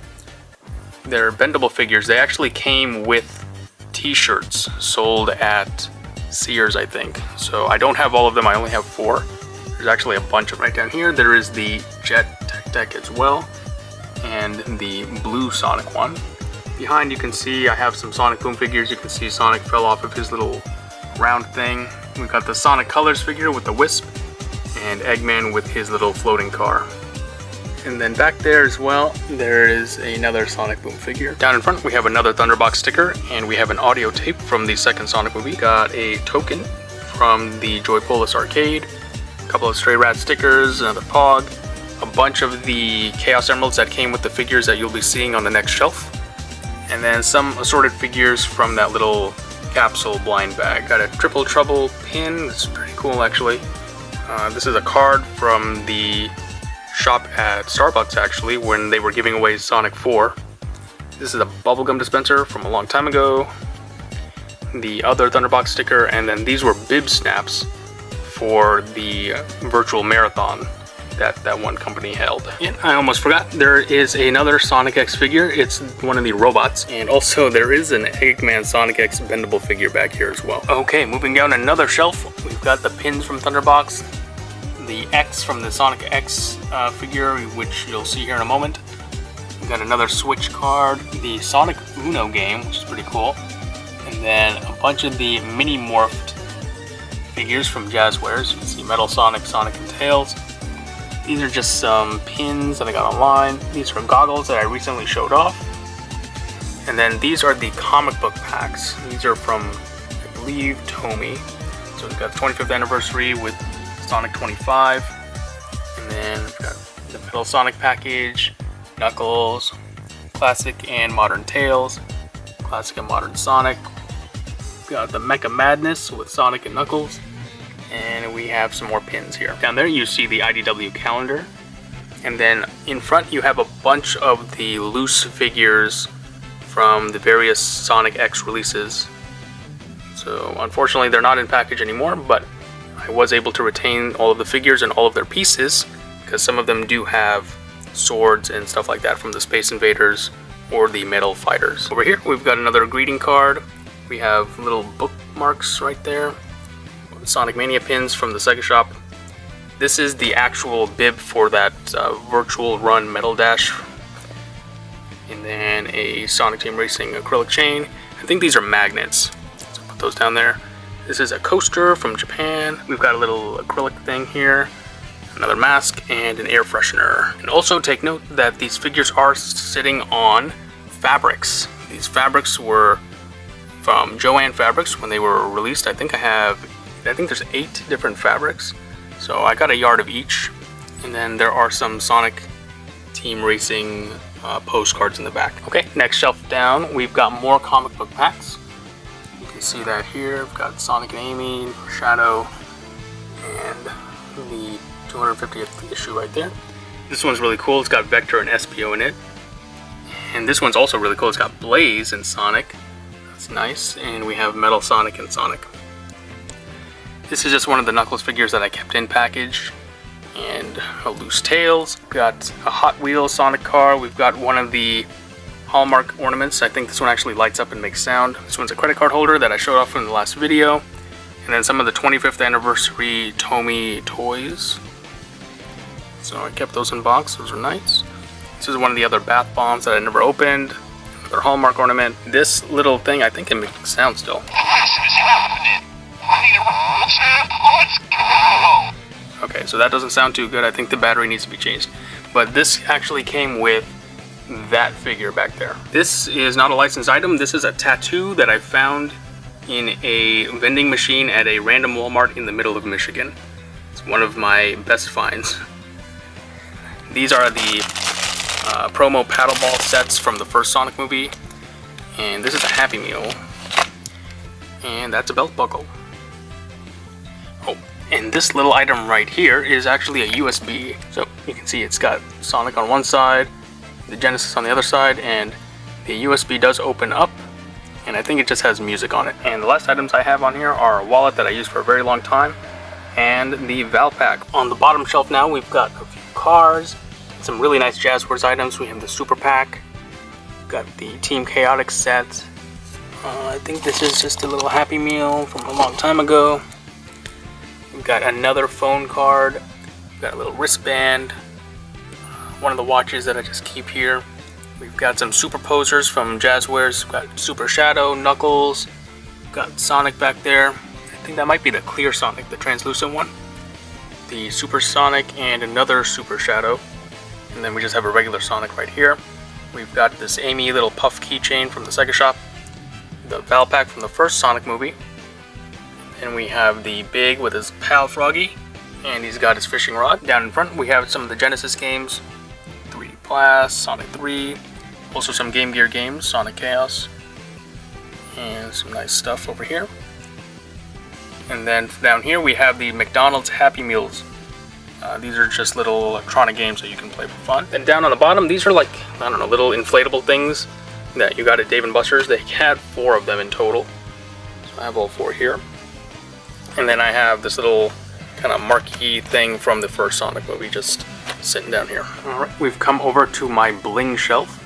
They're bendable figures. They actually came with t-shirts sold at Sears, I think. So I don't have all of them, I only have 4. There's actually a bunch of them right down here. There is the Jet Tech Deck as well, and the blue Sonic one. Behind you can see I have some Sonic Boom figures. You can see Sonic fell off of his little round thing. We've got the Sonic Colors figure with the Wisp, and Eggman with his little floating car. And then back there as well, there is another Sonic Boom figure. Down in front, we have another Thunderbox sticker, and we have an audio tape from the second Sonic movie. Got a token from the Joypolis arcade, a couple of Stray Rat stickers, another Pog, a bunch of the Chaos Emeralds that came with the figures that you'll be seeing on the next shelf, and then some assorted figures from that little capsule blind bag. Got a Triple Trouble pin. It's pretty cool, actually. This is a card from the shop at Starbucks actually when they were giving away Sonic 4. This is a bubblegum dispenser from a long time ago. The other Thunderbox sticker, and then these were bib snaps for the virtual marathon that one company held. And I almost forgot, there is another Sonic X figure. It's one of the robots, and also there is an Eggman Sonic X bendable figure back here as well. Okay, moving down another shelf, we've got the pins from Thunderbox, the X from the Sonic X figure, which you'll see here in a moment. We've got another Switch card, the Sonic Uno game, which is pretty cool, and then a bunch of the mini morphed figures from Jazzwares. You can see Metal Sonic, Sonic and Tails. These are just some pins that I got online. These are goggles that I recently showed off. And then these are the comic book packs. These are from, I believe, Tomy. So we've got the 25th anniversary with Sonic 25. And then we've got the Metal Sonic package, Knuckles, Classic and Modern Tails, Classic and Modern Sonic. We've got the Mecha Madness with Sonic and Knuckles. And we have some more pins here. Down there you see the IDW calendar. And then in front you have a bunch of the loose figures from the various Sonic X releases. So unfortunately they're not in package anymore, but I was able to retain all of the figures and all of their pieces, because some of them do have swords and stuff like that from the Space Invaders or the Metal Fighters. Over here we've got another greeting card. We have little bookmarks right there. Sonic Mania pins from the Sega shop. This is the actual bib for that virtual run Metal Dash. And then a Sonic Team Racing acrylic chain. I think these are magnets, so put those down there. This is a coaster from Japan. We've got a little acrylic thing here, another mask, and an air freshener. And also take note that these figures are sitting on fabrics. These fabrics were from Jo-Ann Fabrics when they were released. I think there's 8 different fabrics, so I got a yard of each. And then there are some Sonic Team Racing postcards in the back. Okay, next shelf down, we've got more comic book packs. You can see that here. We've got Sonic and Amy, Shadow, and the 250th issue right there. This one's really cool. It's got Vector and Espio in it. And this one's also really cool. It's got Blaze and Sonic. That's nice. And we have Metal Sonic and Sonic. This is just one of the Knuckles figures that I kept in package, and a loose Tails. We've got a Hot Wheels Sonic car. We've got one of the Hallmark ornaments. I think this one actually lights up and makes sound. This one's a credit card holder that I showed off in the last video. And then some of the 25th anniversary Tomy toys. So I kept those in box. Those are nice. This is one of the other bath bombs that I never opened. Another Hallmark ornament. This little thing, I think it makes sound still. Okay, so that doesn't sound too good. I think the battery needs to be changed. But this actually came with that figure back there. This is not a licensed item. This is a tattoo that I found in a vending machine at a random Walmart in the middle of Michigan. It's one of my best finds. These are the promo paddle ball sets from the first Sonic movie. And this is a Happy Meal. And that's a belt buckle. Oh, and this little item right here is actually a USB. So you can see it's got Sonic on one side, the Genesis on the other side, and the USB does open up, and I think it just has music on it. And the last items I have on here are a wallet that I used for a very long time, and the Valpak. On the bottom shelf now, we've got a few cars, some really nice Jazzwares items. We have the Super Pack, we've got the Team Chaotix set. I think this is just a little Happy Meal from a long time ago. We've got another phone card. We've got a little wristband. One of the watches that I just keep here. We've got some superposers from Jazzwares. We've got Super Shadow, Knuckles. We've got Sonic back there. I think that might be the clear Sonic, the translucent one. The Super Sonic and another Super Shadow. And then we just have a regular Sonic right here. We've got this Amy little puff keychain from the Sega shop. The Valpak from the first Sonic movie. And we have the Big with his pal Froggy, and he's got his fishing rod. Down in front we have some of the Genesis games, 3D Blast, Sonic 3, also some Game Gear games, Sonic Chaos, and some nice stuff over here. And then down here we have the McDonald's Happy Meals These are just little electronic games that you can play for fun. And down on the bottom, these are like, I don't know, little inflatable things that you got at Dave & Buster's. They had 4 of them in total. So I have all 4 here. And then I have this little kind of marquee thing from the first Sonic movie just sitting down here. Alright, we've come over to my bling shelf.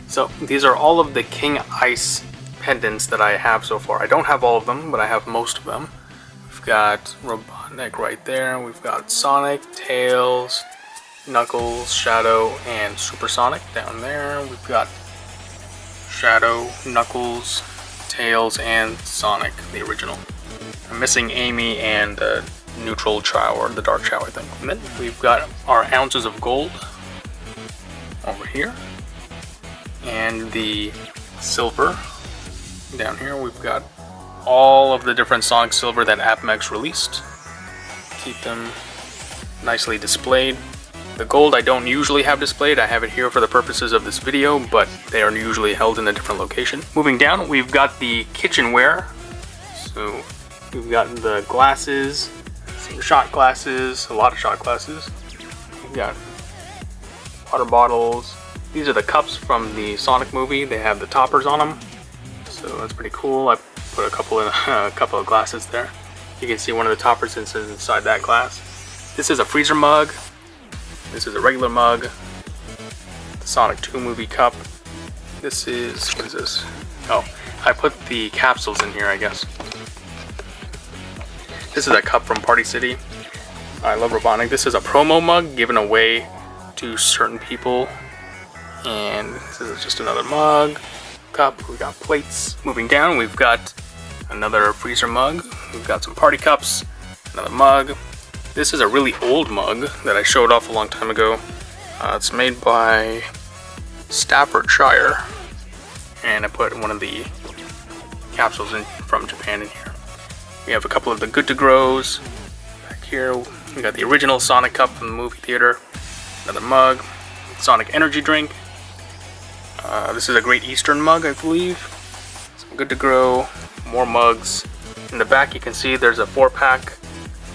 So these are all of the King Ice pendants that I have so far. I don't have all of them, but I have most of them. We've got Robotnik right there. We've got Sonic, Tails, Knuckles, Shadow, and Supersonic down there. We've got Shadow, Knuckles, Tails, and Sonic, the original. I'm missing Amy and the neutral Chow, or the dark Chow, I think. And then we've got our ounces of gold over here. And the silver down here. We've got all of the different Sonic Silver that APMEX released. Keep them nicely displayed. The gold I don't usually have displayed. I have it here for the purposes of this video, but they are usually held in a different location. Moving down, we've got the kitchenware. So we've got the glasses, some shot glasses, a lot of shot glasses. We've got water bottles. These are the cups from the Sonic movie. They have the toppers on them, so that's pretty cool. I put a couple of glasses there. You can see one of the toppers inside that glass. This is a freezer mug. This is a regular mug. The Sonic 2 movie cup. This is, what is this? Oh, I put the capsules in here, I guess. This is a cup from Party City. I love Robotnik. This is a promo mug given away to certain people. And this is just another mug, cup. We've got plates. Moving down, we've got another freezer mug. We've got some party cups, another mug. This is a really old mug that I showed off a long time ago. It's made by Staffordshire, and I put one of the capsules from Japan in here. We have a couple of the Good to Grows back here. We got the original Sonic cup from the movie theater, another mug, Sonic energy drink. This is a Great Eastern mug, I believe. Some Good to Grow, more mugs. In the back you can see there's a 4-pack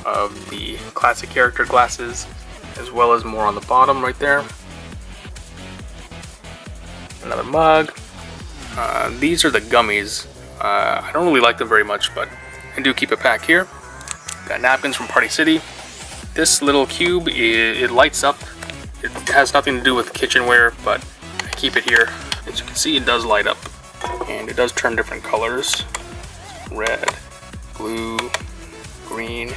of the classic character glasses, as well as more on the bottom right there. Another mug. These are the gummies. I don't really like them very much, but I do keep a pack here. Got napkins from Party City. This little cube, it lights up. It has nothing to do with kitchenware, but I keep it here. As you can see, it does light up, and it does turn different colors. Red, blue, green,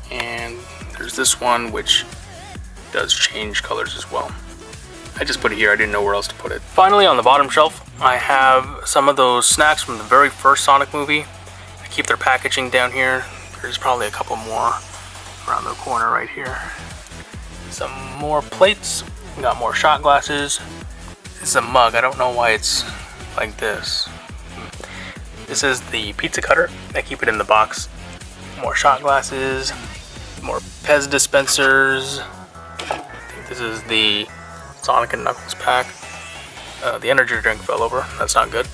and there's this one which does change colors as well. I just put it here, I didn't know where else to put it. Finally, on the bottom shelf, I have some of those snacks from the very first Sonic movie. I keep their packaging down here. There's probably a couple more around the corner right here. Some more plates, got more shot glasses. This is a mug, I don't know why it's like this. This is the pizza cutter, I keep it in the box. More shot glasses, more Pez dispensers. I think this is the Sonic and Knuckles pack. The energy drink fell over, that's not good.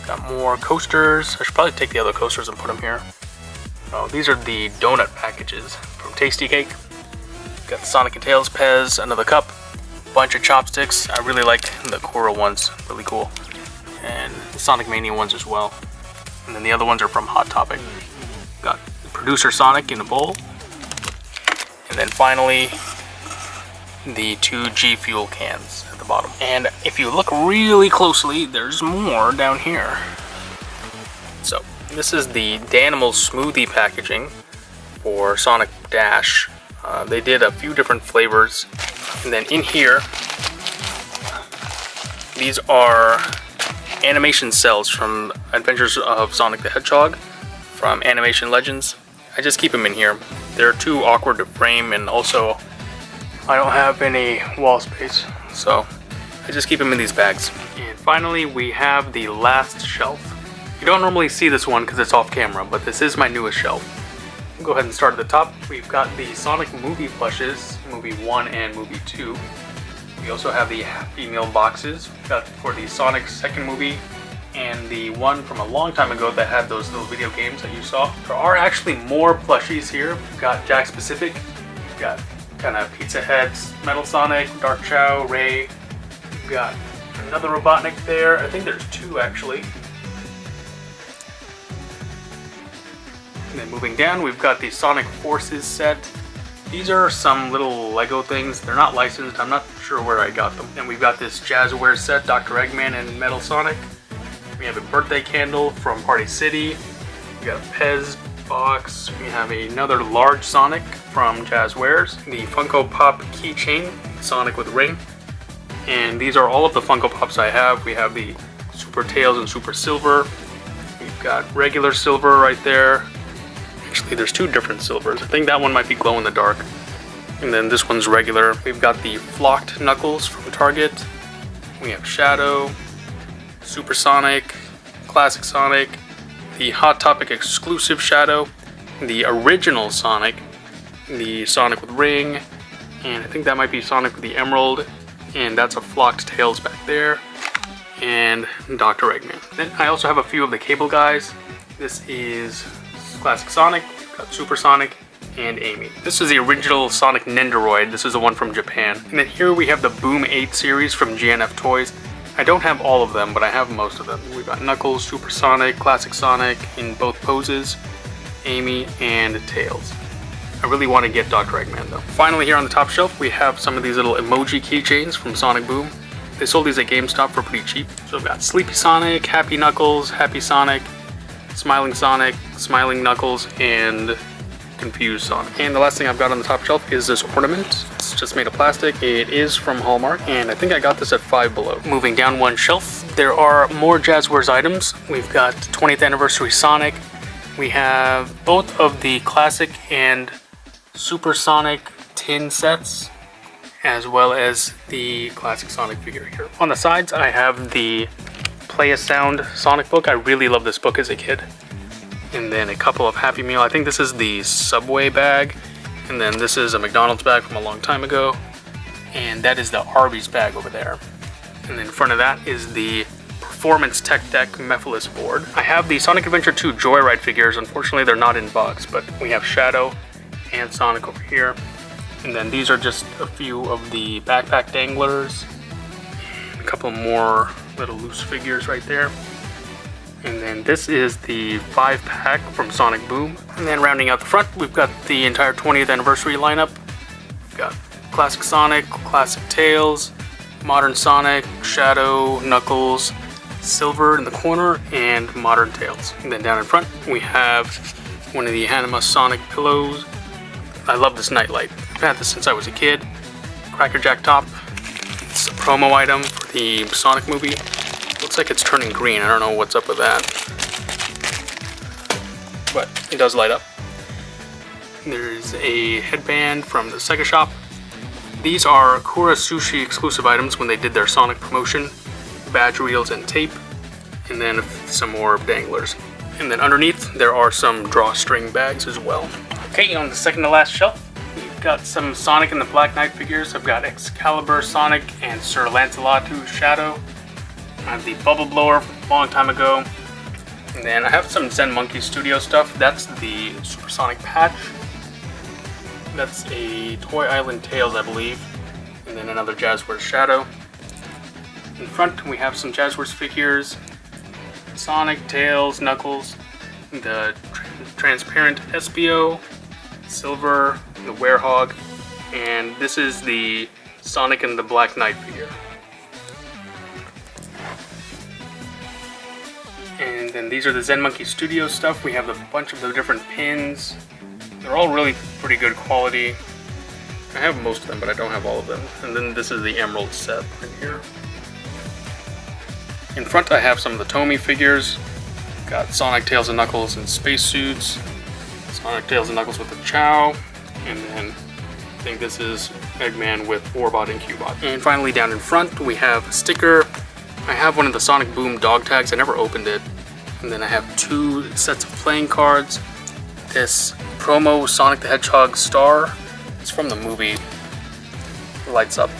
Got more coasters, I should probably take the other coasters and put them here. Oh, these are the donut packages from Tasty Cake. Got the Sonic and Tails Pez, another cup, bunch of chopsticks. I really like the Korra ones, really cool. And the Sonic Mania ones as well. And then the other ones are from Hot Topic. Got Producer Sonic in a bowl. And then finally, the 2 G Fuel cans at the bottom. And if you look really closely, there's more down here. So, this is the Danimals smoothie packaging for Sonic Dash. They did a few different flavors. And then in here, these are animation cells from Adventures of Sonic the Hedgehog from Animation Legends. I just keep them in here. They're too awkward to frame, and also I don't have any wall space, so I just keep them in these bags. And finally, we have the last shelf. You don't normally see this one because it's off camera, but this is my newest shelf. We'll go ahead and start at the top. We've got the Sonic movie plushes, movie 1 and movie 2. We also have the Happy Meal boxes. We've got for the Sonic second movie and the one from a long time ago that had those little video games that you saw. There are actually more plushies here. We've got Jakks Pacific, we've got kind of Pizza Heads, Metal Sonic, Dark Chow, Ray. We've got another Robotnik there. I think there's two actually. And then moving down, we've got the Sonic Forces set. These are some little Lego things. They're not licensed. I'm not sure where I got them. And we've got this Jazzwares set, Dr. Eggman and Metal Sonic. We have a birthday candle from Party City. We got a Pez box. We have another large Sonic from Jazzwares. The Funko Pop keychain, Sonic with ring. And these are all of the Funko Pops I have. We have the Super Tails and Super Silver. We've got regular silver right there. Actually, there's two different silvers. I think that one might be glow in the dark. And then this one's regular. We've got the flocked Knuckles from Target. We have Shadow, Super Sonic, Classic Sonic, the Hot Topic exclusive Shadow, the original Sonic, the Sonic with ring, and I think that might be Sonic with the emerald, and that's a flocked Tails back there, and Dr. Eggman. Then I also have a few of the Cable guys. This is Classic Sonic, got Super Sonic, and Amy. This is the original Sonic Nendoroid. This is the one from Japan. And then here we have the Boom 8 series from GNF Toys. I don't have all of them, but I have most of them. We've got Knuckles, Super Sonic, Classic Sonic in both poses, Amy, and Tails. I really want to get Dr. Eggman though. Finally, here on the top shelf, we have some of these little emoji keychains from Sonic Boom. They sold these at GameStop for pretty cheap. So I've got Sleepy Sonic, Happy Knuckles, Happy Sonic, Smiling Sonic, Smiling Knuckles, and Confused Sonic. And the last thing I've got on the top shelf is this ornament. It's just made of plastic. It is from Hallmark, and I think I got this at Five Below. Moving down one shelf, there are more Jazzwares items. We've got 20th Anniversary Sonic. We have both of the Classic and Super Sonic tin sets, as well as the Classic Sonic figure here. On the sides, I have the Play a Sound Sonic book. I really loved this book as a kid. And then a couple of Happy Meal. I think this is the Subway bag. And then this is a McDonald's bag from a long time ago. And that is the Arby's bag over there. And then in front of that is the Performance Tech Deck Mephiles board. I have the Sonic Adventure 2 Joyride figures. Unfortunately, they're not in box, but we have Shadow and Sonic over here. And then these are just a few of the backpack danglers. A couple more little loose figures right there. And then this is the 5-pack from Sonic Boom. And then rounding out the front, we've got the entire 20th anniversary lineup. We've got Classic Sonic, Classic Tails, Modern Sonic, Shadow, Knuckles, Silver in the corner, and Modern Tails. And then down in front, we have one of the Anima Sonic pillows. I love this nightlight. I've had this since I was a kid. Cracker Jack top. It's a promo item for the Sonic movie. Looks like it's turning green. I don't know what's up with that. But it does light up. There's a headband from the Sega shop. These are Kura Sushi exclusive items when they did their Sonic promotion. Badge reels and tape. And then some more danglers. And then underneath, there are some drawstring bags as well. Okay, on the second to last shelf, we've got some Sonic and the Black Knight figures. I've got Excalibur Sonic and Sir Lancelot Shadow. I have the Bubble Blower from a long time ago. And then I have some Zen Monkey Studio stuff. That's the Super Sonic patch. That's a Toy Island Tails, I believe. And then another Jazzwares Shadow. In front, we have some Jazzwares figures. Sonic, Tails, Knuckles, the transparent Espio, Silver, the Werehog, and this is the Sonic and the Black Knight figure. And then these are the Zen Monkey Studio stuff. We have a bunch of the different pins. They're all really pretty good quality. I have most of them, but I don't have all of them. And then this is the Emerald set right here. In front, I have some of the Tomy figures. Got Sonic, Tails, and Knuckles in spacesuits. Sonic, Tails, and Knuckles with the Chow. And then I think this is Eggman with Warbot and Cubot. And finally, down in front, we have a sticker. I have one of the Sonic Boom dog tags. I never opened it. And then I have 2 sets of playing cards. This promo Sonic the Hedgehog star. It's from the movie. It lights up.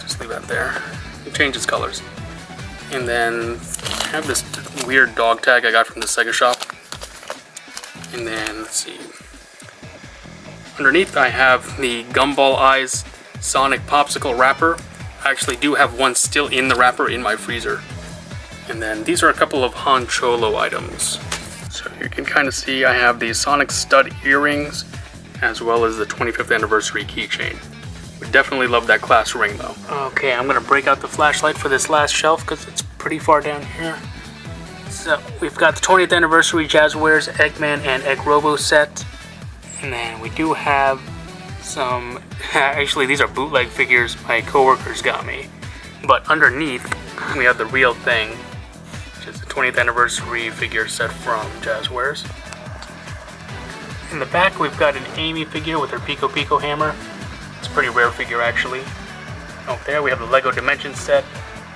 Just leave that there. It changes colors. And then have this weird dog tag I got from the Sega shop. And then, let's see. Underneath I have the Gumball Eyes Sonic Popsicle wrapper. I actually do have one still in the wrapper in my freezer. And then these are a couple of Han Cholo items. So you can kind of see I have the Sonic stud earrings as well as the 25th anniversary keychain. Would definitely love that class ring though. Okay, I'm gonna break out the flashlight for this last shelf because it's pretty far down here. So we've got the 20th anniversary Jazzwares Eggman and Egg Robo set. And then we do have some, actually these are bootleg figures my coworkers got me. But underneath we have the real thing, which is the 20th anniversary figure set from Jazzwares. In the back we've got an Amy figure with her Pico Pico hammer. It's a pretty rare figure actually. Out there we have the Lego Dimensions set,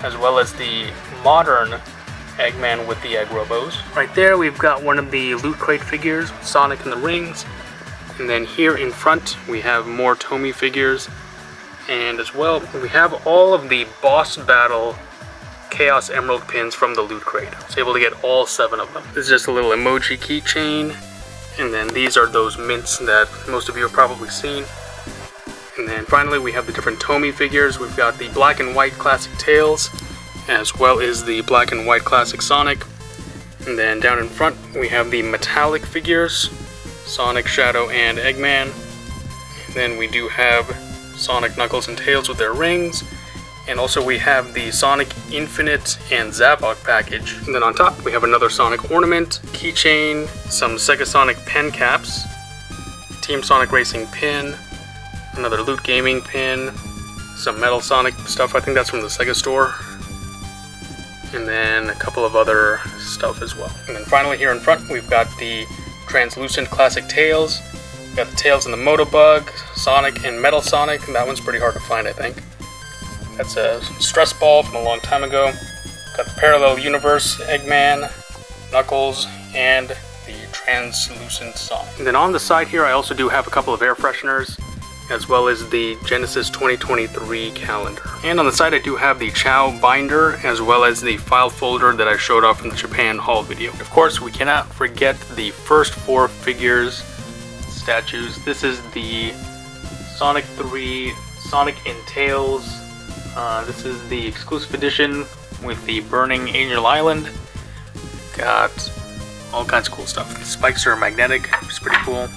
as well as the modern Eggman with the Egg Robos. Right there we've got one of the Loot Crate figures, Sonic and the Rings. And then here in front we have more Tomy figures. And as well, we have all of the Boss Battle Chaos Emerald pins from the Loot Crate. I was able to get all 7 of them. This is just a little emoji keychain. And then these are those mints that most of you have probably seen. And then finally we have the different Tomy figures. We've got the black and white classic Tails, as well as the black and white classic Sonic. And then down in front we have the metallic figures, Sonic, Shadow, and Eggman. And then we do have Sonic, Knuckles, and Tails with their rings. And also we have the Sonic Infinite and Zavok package. And then on top we have another Sonic ornament, keychain, some Sega Sonic pen caps, Team Sonic Racing pin, another Loot Gaming pin, some Metal Sonic stuff, I think that's from the Sega store, and then a couple of other stuff as well. And then finally here in front we've got the translucent classic Tails. We've got the Tails and the Motobug, Sonic and Metal Sonic, and that one's pretty hard to find I think. That's a stress ball from a long time ago. Got the Parallel Universe Eggman, Knuckles, and the translucent Sonic. And then on the side here I also do have a couple of air fresheners, as well as the Genesis 2023 calendar. And on the side I do have the Chow binder, as well as the file folder that I showed off in the Japan haul video. Of course, we cannot forget the first 4 figures, statues. This is the Sonic 3, Sonic and Tails. This is the exclusive edition with the Burning Angel Island. Got all kinds of cool stuff. The spikes are magnetic, which is pretty cool.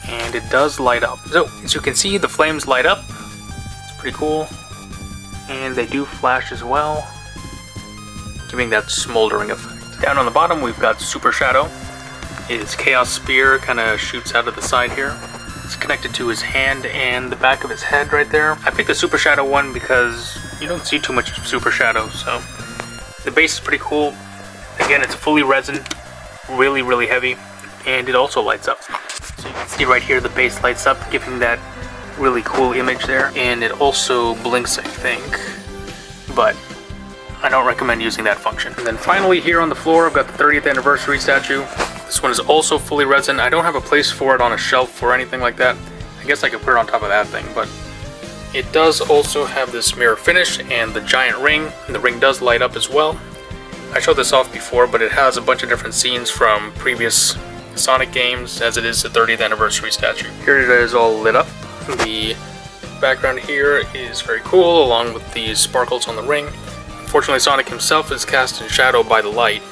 And it does light up. So, as you can see, the flames light up. It's pretty cool. And they do flash as well, giving that smoldering effect. Down on the bottom, we've got Super Shadow. His Chaos Spear kind of shoots out of the side here. It's connected to his hand and the back of his head right there. I picked the Super Shadow one because you don't see too much Super Shadow, so the base is pretty cool. Again, it's fully resin, really heavy, and it also lights up. So you can see right here the base lights up, giving that really cool image there. And it also blinks, I think, but I don't recommend using that function. And then finally here on the floor, I've got the 30th anniversary statue. This one is also fully resin. I don't have a place for it on a shelf or anything like that. I guess I could put it on top of that thing, but it does also have this mirror finish and the giant ring, and the ring does light up as well. I showed this off before, but it has a bunch of different scenes from previous Sonic games, as it is the 30th anniversary statue. Here it is all lit up. The background here is very cool, along with the sparkles on the ring. Unfortunately, Sonic himself is cast in shadow by the light,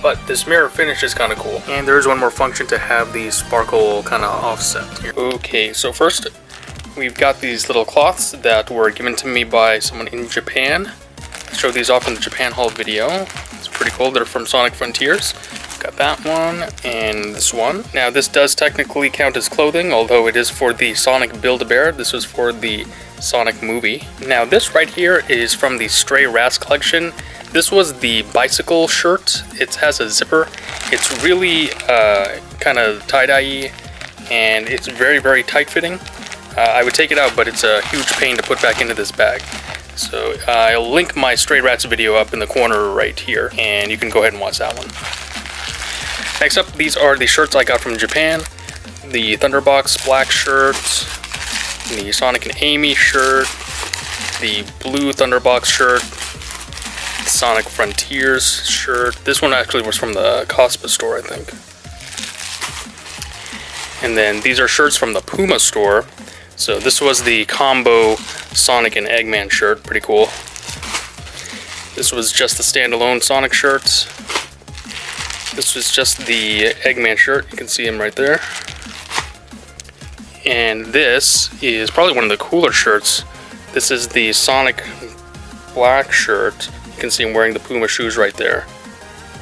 but this mirror finish is kind of cool. And there is one more function to have the sparkle kind of offset here. Okay, so first we've got these little cloths that were given to me by someone in Japan. I showed these off in the Japan haul video. It's pretty cool. They're from Sonic Frontiers. Got that one and this one. Now this does technically count as clothing, although it is for the Sonic Build-A-Bear. This was for the Sonic movie. Now this right here is from the Stray Rats collection. This was the bicycle shirt. It has a zipper. It's really kind of tie-dye-y, and it's very tight fitting. I would take it out, but it's a huge pain to put back into this bag. So I'll link my Stray Rats video up in the corner right here, and you can go ahead and watch that one. Next up, these are the shirts I got from Japan. The Thunderbox black shirt, the Sonic and Amy shirt, the blue Thunderbox shirt, Sonic Frontiers shirt. This one actually was from the Cospa store, I think. And then these are shirts from the Puma store. So this was the combo Sonic and Eggman shirt, pretty cool. This was just the standalone Sonic shirts. This was just the Eggman shirt, you can see him right there. And this is probably one of the cooler shirts. This is the Sonic black shirt. You can see him wearing the Puma shoes right there.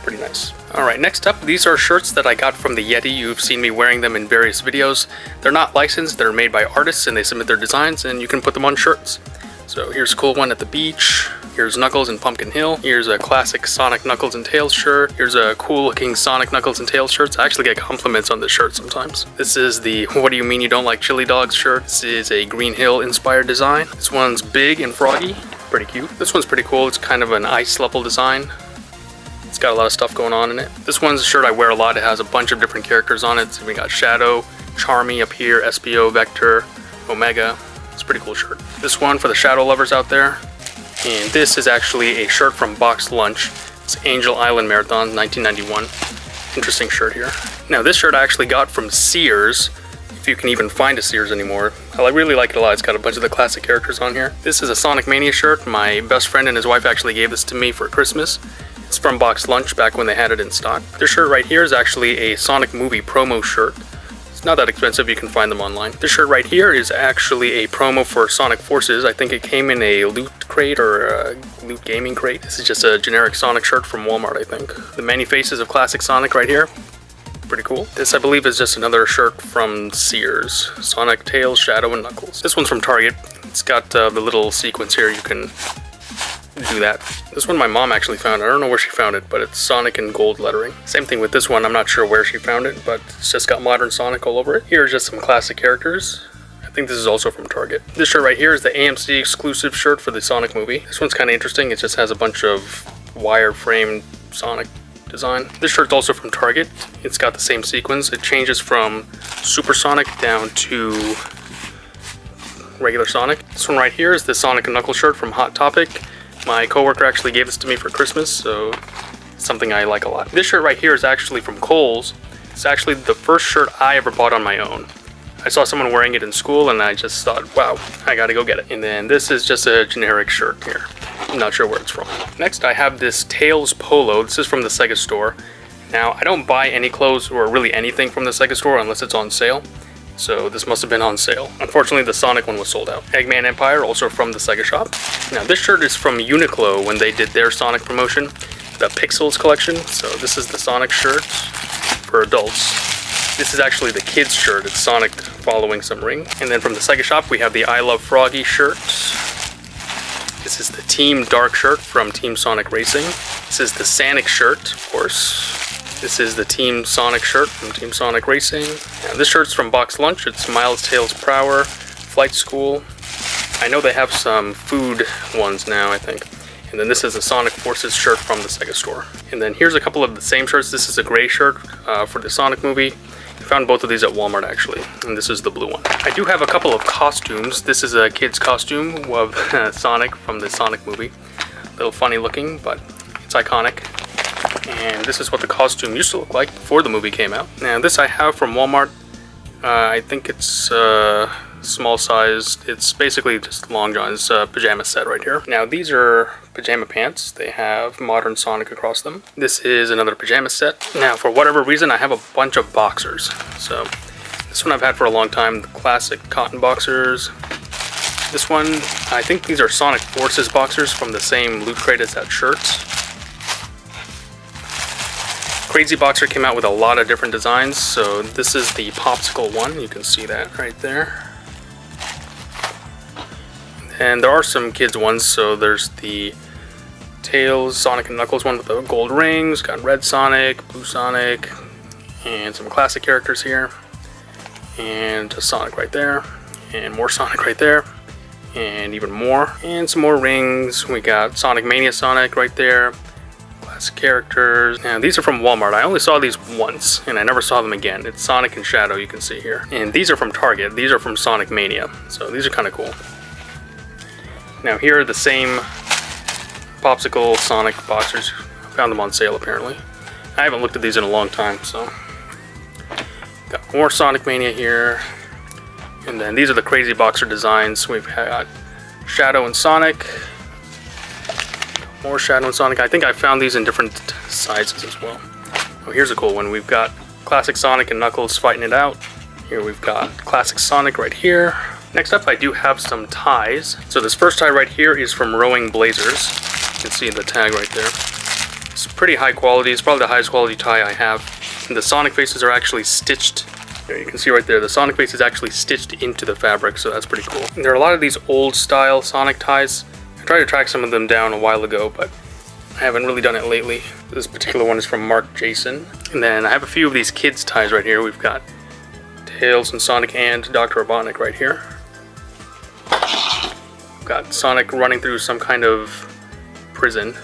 Pretty nice. Alright, next up, these are shirts that I got from the Yeti. You've seen me wearing them in various videos. They're not licensed, they're made by artists and they submit their designs and you can put them on shirts. So here's a cool one at the beach. Here's Knuckles and Pumpkin Hill. Here's a classic Sonic Knuckles and Tails shirt. Here's a cool looking Sonic Knuckles and Tails shirt. I actually get compliments on this shirt sometimes. This is the What Do You Mean You Don't Like Chili Dogs shirt. This is a Green Hill inspired design. This one's big and froggy. Pretty cute. This one's pretty cool. It's kind of an ice level design. It's got a lot of stuff going on in it. This one's a shirt I wear a lot. It has a bunch of different characters on it. So we got Shadow, Charmy up here, Espio, Vector, Omega. It's a pretty cool shirt. This one for the Shadow lovers out there. And this is actually a shirt from Box Lunch. It's Angel Island Marathon 1991. Interesting shirt here. Now this shirt I actually got from Sears, if you can even find a Sears anymore. I really like it a lot. It's got a bunch of the classic characters on here. This is a Sonic Mania shirt. My best friend and his wife actually gave this to me for Christmas. It's from Box Lunch back when they had it in stock. This shirt right here is actually a Sonic movie promo shirt. It's not that expensive, you can find them online. This shirt right here is actually a promo for Sonic Forces. I think it came in a loot crate or a loot gaming crate. This is just a generic Sonic shirt from Walmart, I think. The many faces of classic Sonic right here. Pretty cool. This, I believe, is just another shirt from Sears. Sonic, Tails, Shadow, and Knuckles. This one's from Target. It's got the little sequence here. You can do that. This one my mom actually found. I don't know where she found it, but it's Sonic in gold lettering. Same thing with this one. I'm not sure where she found it, but it's just got modern Sonic all over it. Here's just some classic characters. I think this is also from Target. This shirt right here is the AMC exclusive shirt for the Sonic movie. This one's kind of interesting. It just has a bunch of wire framed Sonic design. This shirt's also from Target. It's got the same sequence. It changes from Super Sonic down to regular Sonic. This one right here is the Sonic and Knuckles shirt from Hot Topic. My coworker actually gave this to me for Christmas, so it's something I like a lot. This shirt right here is actually from Kohl's. It's actually the first shirt I ever bought on my own. I saw someone wearing it in school and I just thought, wow, I gotta go get it. And then this is just a generic shirt here. I'm not sure where it's from. Next I have this Tails Polo. This is from the Sega store. Now I don't buy any clothes or really anything from the Sega store unless it's on sale. So this must have been on sale. Unfortunately, the Sonic one was sold out. Eggman Empire, also from the Sega shop. Now this shirt is from Uniqlo when they did their Sonic promotion, the Pixels collection. So this is the Sonic shirt for adults. This is actually the kids shirt. It's Sonic following some ring. And then from the Sega shop, we have the I Love Froggy shirt. This is the Team Dark shirt from Team Sonic Racing. This is the Sonic shirt, of course. This is the Team Sonic shirt from Team Sonic Racing. Now, this shirt's from Box Lunch. It's Miles Tails Prower, Flight School. I know they have some food ones now, I think. And then this is a Sonic Forces shirt from the Sega store. And then here's a couple of the same shirts. This is a gray shirt for the Sonic movie. I found both of these at Walmart actually, and this is the blue one. I do have a couple of costumes. This is a kid's costume of Sonic from the Sonic movie. A little funny looking, but it's iconic. And this is what the costume used to look like before the movie came out. Now this I have from Walmart. I think it's small size. It's basically just Long John's pajama set right here. Now these are pajama pants. They have modern Sonic across them. This is another pajama set. Now for whatever reason I have a bunch of boxers. So this one I've had for a long time. The classic cotton boxers. This one, I think these are Sonic Forces boxers from the same loot crate as that shirt. Crazy Boxer came out with a lot of different designs, so this is the popsicle one. You can see that right there. And there are some kids ones, so there's the Tails, Sonic and Knuckles one with the gold rings, got Red Sonic, Blue Sonic, and some classic characters here. And just Sonic right there, and more Sonic right there, and even more. And some more rings. We got Sonic Mania Sonic right there. Characters. Now these are from Walmart. I only saw these once and I never saw them again. It's Sonic and Shadow, you can see here. And these are from Target. These are from Sonic Mania. So these are kind of cool. Now here are the same Popsicle Sonic boxers. I found them on sale apparently. I haven't looked at these in a long time, so. Got more Sonic Mania here. And then these are the crazy boxer designs. We've got Shadow and Sonic. More Shadow and Sonic. I think I found these in different sizes as well. Oh, here's a cool one. We've got classic Sonic and Knuckles fighting it out. Here we've got classic Sonic right here. Next up, I do have some ties. So this first tie right here is from Rowing Blazers. You can see the tag right there. It's pretty high quality. It's probably the highest quality tie I have. And the Sonic faces are actually stitched. There, you can see right there, the Sonic face is actually stitched into the fabric, so that's pretty cool. And there are a lot of these old style Sonic ties. I tried to track some of them down a while ago, but I haven't really done it lately. This particular one is from Mark Jason. And then I have a few of these kids ties right here. We've got Tails and Sonic and Dr. Robotnik right here. We've got Sonic running through some kind of prison.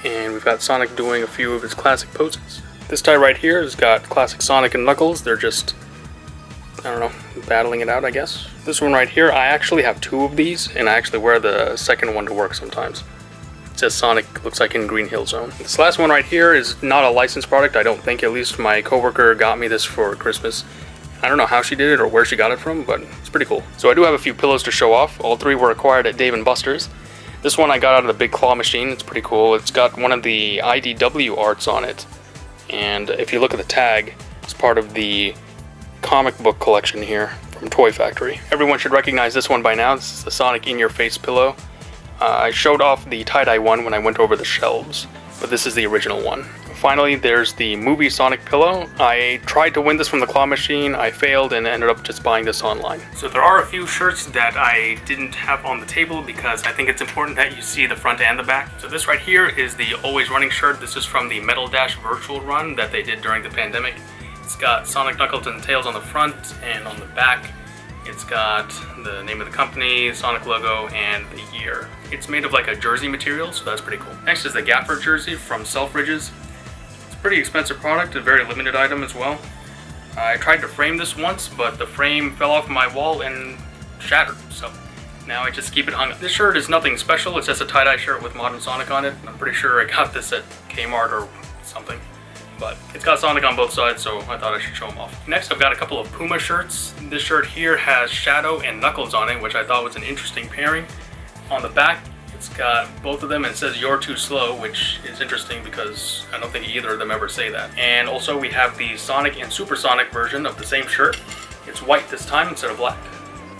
And we've got Sonic doing a few of his classic poses. This tie right here has got classic Sonic and Knuckles. They're just, I don't know, battling it out, I guess. This one right here, I actually have two of these, and I actually wear the second one to work sometimes. It says Sonic, looks like in Green Hill Zone. This last one right here is not a licensed product, I don't think. At least my coworker got me this for Christmas. I don't know how she did it or where she got it from, but it's pretty cool. So I do have a few pillows to show off. All three were acquired at Dave & Buster's. This one I got out of the Big Claw machine. It's pretty cool. It's got one of the IDW arts on it. And if you look at the tag, it's part of the comic book collection here from Toy Factory. Everyone should recognize this one by now. This is the Sonic In Your Face pillow. I showed off the tie-dye one when I went over the shelves, but this is the original one. Finally, there's the movie Sonic pillow. I tried to win this from the claw machine, I failed, and ended up just buying this online. So there are a few shirts that I didn't have on the table because I think it's important that you see the front and the back. So this right here is the Always Running shirt. This is from the Metal Dash virtual run that they did during the pandemic. It's got Sonic, Knuckles, and Tails on the front, and on the back it's got the name of the company, Sonic logo, and the year. It's made of like a jersey material, so that's pretty cool. Next is the Gaffer jersey from Selfridges. Pretty expensive product, a very limited item as well. I tried to frame this once, but the frame fell off my wall and shattered, so now I just keep it hung up. This shirt is nothing special, it's just a tie-dye shirt with Modern Sonic on it. I'm pretty sure I got this at Kmart or something, but it's got Sonic on both sides, so I thought I should show them off. Next, I've got a couple of Puma shirts. This shirt here has Shadow and Knuckles on it, which I thought was an interesting pairing. On the back, it's got both of them and it says "You're Too Slow," which is interesting because I don't think either of them ever say that. And also we have the Sonic and Supersonic version of the same shirt. It's white this time instead of black.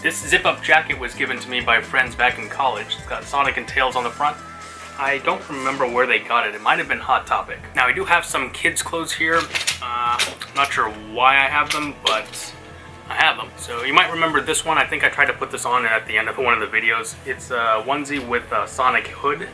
This zip-up jacket was given to me by friends back in college. It's got Sonic and Tails on the front. I don't remember where they got it. It might have been Hot Topic. Now I do have some kids' clothes here. Not sure why I have them, but I have them. So you might remember this one. I think I tried to put this on at the end of one of the videos. It's a onesie with a Sonic hood.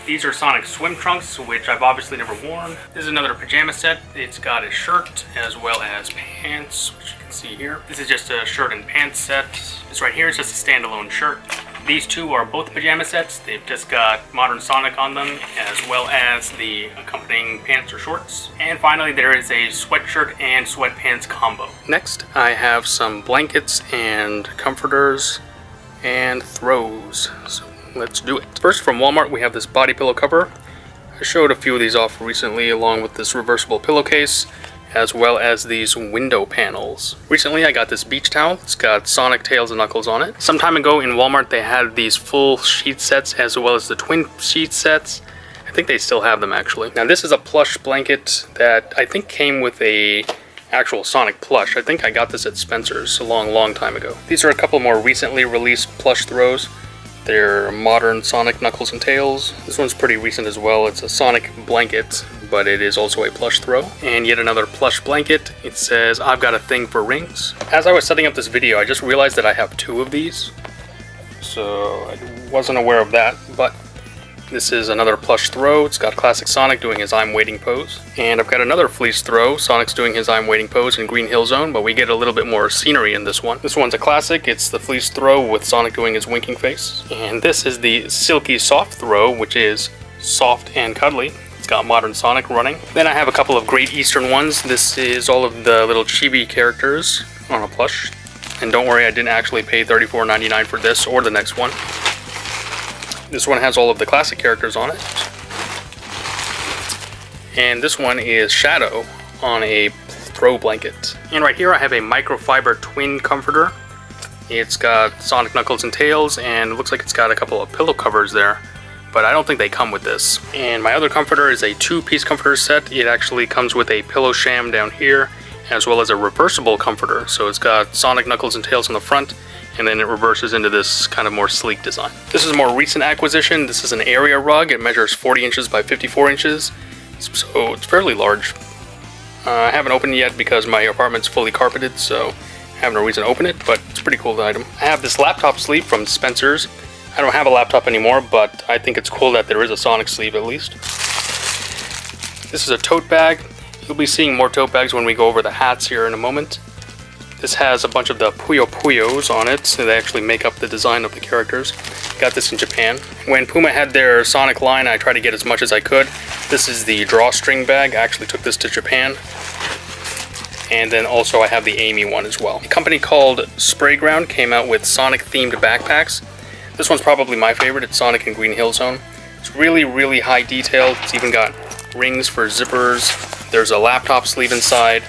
These are Sonic swim trunks, which I've obviously never worn. This is another pajama set. It's got a shirt as well as pants, which you can see here. This is just a shirt and pants set. This right here is just a standalone shirt. These two are both pajama sets. They've just got Modern Sonic on them, as well as the accompanying pants or shorts. And finally, there is a sweatshirt and sweatpants combo. Next, I have some blankets and comforters and throws. So let's do it. First, from Walmart, we have this body pillow cover. I showed a few of these off recently, along with this reversible pillowcase, as well as these window panels. Recently I got this beach towel. It's got Sonic, Tails, and Knuckles on it. Some time ago in Walmart they had these full sheet sets as well as the twin sheet sets. I think they still have them actually. Now this is a plush blanket that I think came with a actual Sonic plush. I think I got this at Spencer's a long time ago. These are a couple more recently released plush throws. They're modern Sonic, Knuckles, and Tails. This one's pretty recent as well. It's a Sonic blanket, but it is also a plush throw. And yet another plush blanket. It says, "I've got a thing for rings." As I was setting up this video, I just realized that I have two of these. So I wasn't aware of that, but this is another plush throw. It's got classic Sonic doing his "I'm waiting" pose. And I've got another fleece throw. Sonic's doing his "I'm waiting" pose in Green Hill Zone, but we get a little bit more scenery in this one. This one's a classic. It's the fleece throw with Sonic doing his winking face. And this is the silky soft throw, which is soft and cuddly. It's got Modern Sonic running. Then I have a couple of Great Eastern ones. This is all of the little chibi characters on a plush. And don't worry, I didn't actually pay $34.99 for this or the next one. This one has all of the classic characters on it. And this one is Shadow on a throw blanket. And right here I have a microfiber twin comforter. It's got Sonic, Knuckles, and Tails, and it looks like it's got a couple of pillow covers there, but I don't think they come with this. And my other comforter is a 2-piece comforter set. It actually comes with a pillow sham down here, as well as a reversible comforter. So it's got Sonic, Knuckles, and Tails on the front, and then it reverses into this kind of more sleek design. This is a more recent acquisition. This is an area rug. It measures 40 inches by 54 inches, so it's fairly large. I haven't opened it yet because my apartment's fully carpeted, so I have no reason to open it, but it's a pretty cool item. I have this laptop sleeve from Spencer's. I don't have a laptop anymore, but I think it's cool that there is a Sonic sleeve at least. This is a tote bag. You'll be seeing more tote bags when we go over the hats here in a moment. This has a bunch of the Puyo Puyos on it, so they actually make up the design of the characters. Got this in Japan. When Puma had their Sonic line, I tried to get as much as I could. This is the drawstring bag. I actually took this to Japan. And then also I have the Amy one as well. A company called Sprayground came out with Sonic themed backpacks. This one's probably my favorite. It's Sonic and Green Hill Zone. It's really, really high detailed. It's even got rings for zippers. There's a laptop sleeve inside.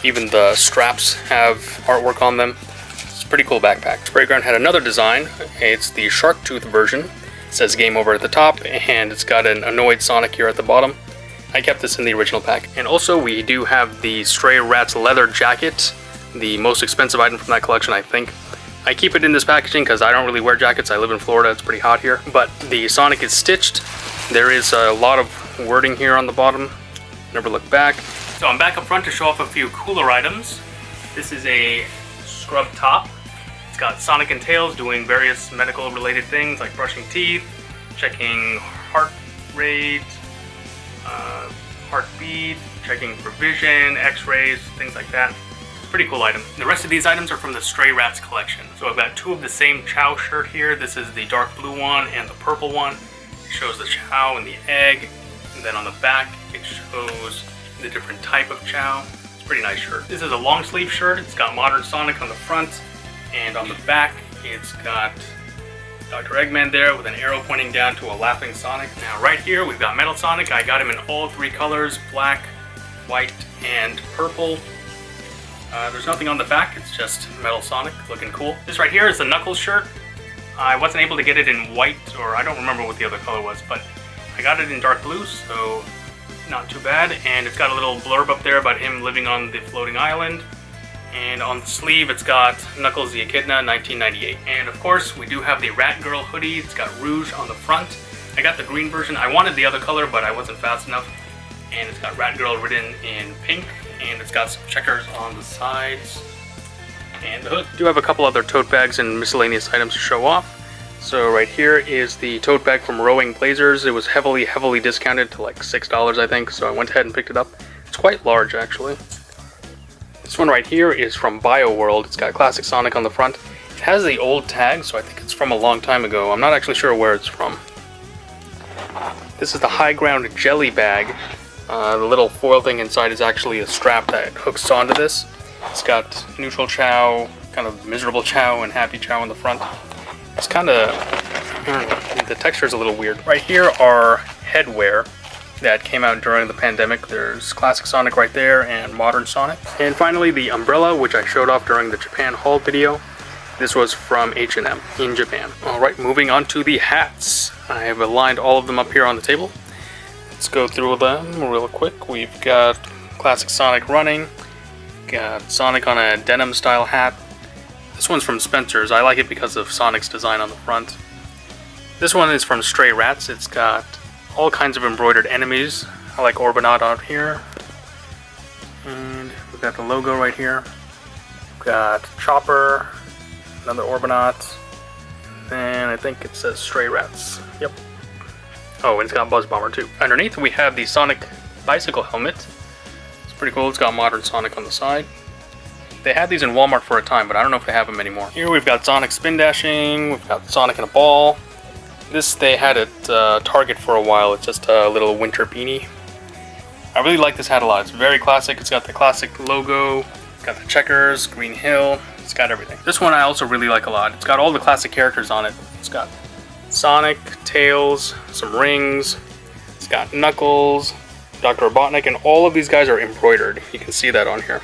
Even the straps have artwork on them. It's a pretty cool backpack. Sprayground had another design. It's the Shark Tooth version. It says Game Over at the top, and it's got an annoyed Sonic here at the bottom. I kept this in the original pack. And also we do have the Stray Rats leather jacket, the most expensive item from that collection, I think. I keep it in this packaging because I don't really wear jackets. I live in Florida, it's pretty hot here. But the Sonic is stitched. There is a lot of wording here on the bottom. Never look back. So I'm back up front to show off a few cooler items. This is a scrub top. It's got Sonic and Tails doing various medical related things like brushing teeth, checking heart rate, heartbeat, checking for vision, x-rays, things like that. It's a pretty cool item. The rest of these items are from the Stray Rats collection. So I've got 2 of the same Chow shirt here. This is the dark blue one and the purple one. It shows the Chow and the egg. And then on the back, it shows the different type of Chow. It's a pretty nice shirt. This is a long sleeve shirt. It's got Modern Sonic on the front, and on the back, it's got Dr. Eggman there with an arrow pointing down to a laughing Sonic. Now right here, we've got Metal Sonic. I got him in all 3 colors, black, white, and purple. There's nothing on the back, it's just Metal Sonic, looking cool. This right here is the Knuckles shirt. I wasn't able to get it in white, or I don't remember what the other color was, but I got it in dark blue, so not too bad. And it's got a little blurb up there about him living on the floating island. And on the sleeve, it's got Knuckles the Echidna 1998. And of course, we do have the Rat Girl hoodie. It's got Rouge on the front. I got the green version. I wanted the other color, but I wasn't fast enough. And it's got Rat Girl written in pink. And it's got some checkers on the sides. And the hood. I do have a couple other tote bags and miscellaneous items to show off. So right here is the tote bag from Rowing Blazers. It was heavily discounted to like $6, I think. So I went ahead and picked it up. It's quite large, actually. This one right here is from BioWorld. It's got Classic Sonic on the front. It has the old tag, so I think it's from a long time ago. I'm not actually sure where it's from. This is the High Ground Jelly Bag. The little foil thing inside is actually a strap that hooks onto this. It's got Neutral Chow, kind of Miserable Chow, and Happy Chow in the front. It's kind of, I don't know, the texture is a little weird. Right here are headwear that came out during the pandemic. There's Classic Sonic right there and Modern Sonic. And finally the umbrella, which I showed off during the Japan haul video. This was from H&M in Japan. Alright, moving on to the hats. I have aligned all of them up here on the table. Let's go through them real quick. We've got Classic Sonic running. Got Sonic on a denim style hat. This one's from Spencer's. I like it because of Sonic's design on the front. This one is from Stray Rats. It's got all kinds of embroidered enemies. I like Orbonaut out here. And we've got the logo right here. We've got Chopper, another Orbonaut, and I think it says Stray Rats. Yep. Oh, and it's got Buzz Bomber too. Underneath we have the Sonic bicycle helmet. It's pretty cool. It's got Modern Sonic on the side. They had these in Walmart for a time, but I don't know if they have them anymore. Here we've got Sonic spin dashing. We've got Sonic in a ball. This they had at Target for a while. It's just a little winter beanie. I really like this hat a lot. It's very classic. It's got the classic logo. It's got the checkers, Green Hill. It's got everything. This one I also really like a lot. It's got all the classic characters on it. It's got Sonic, Tails, some rings. It's got Knuckles, Dr. Robotnik, and all of these guys are embroidered. You can see that on here.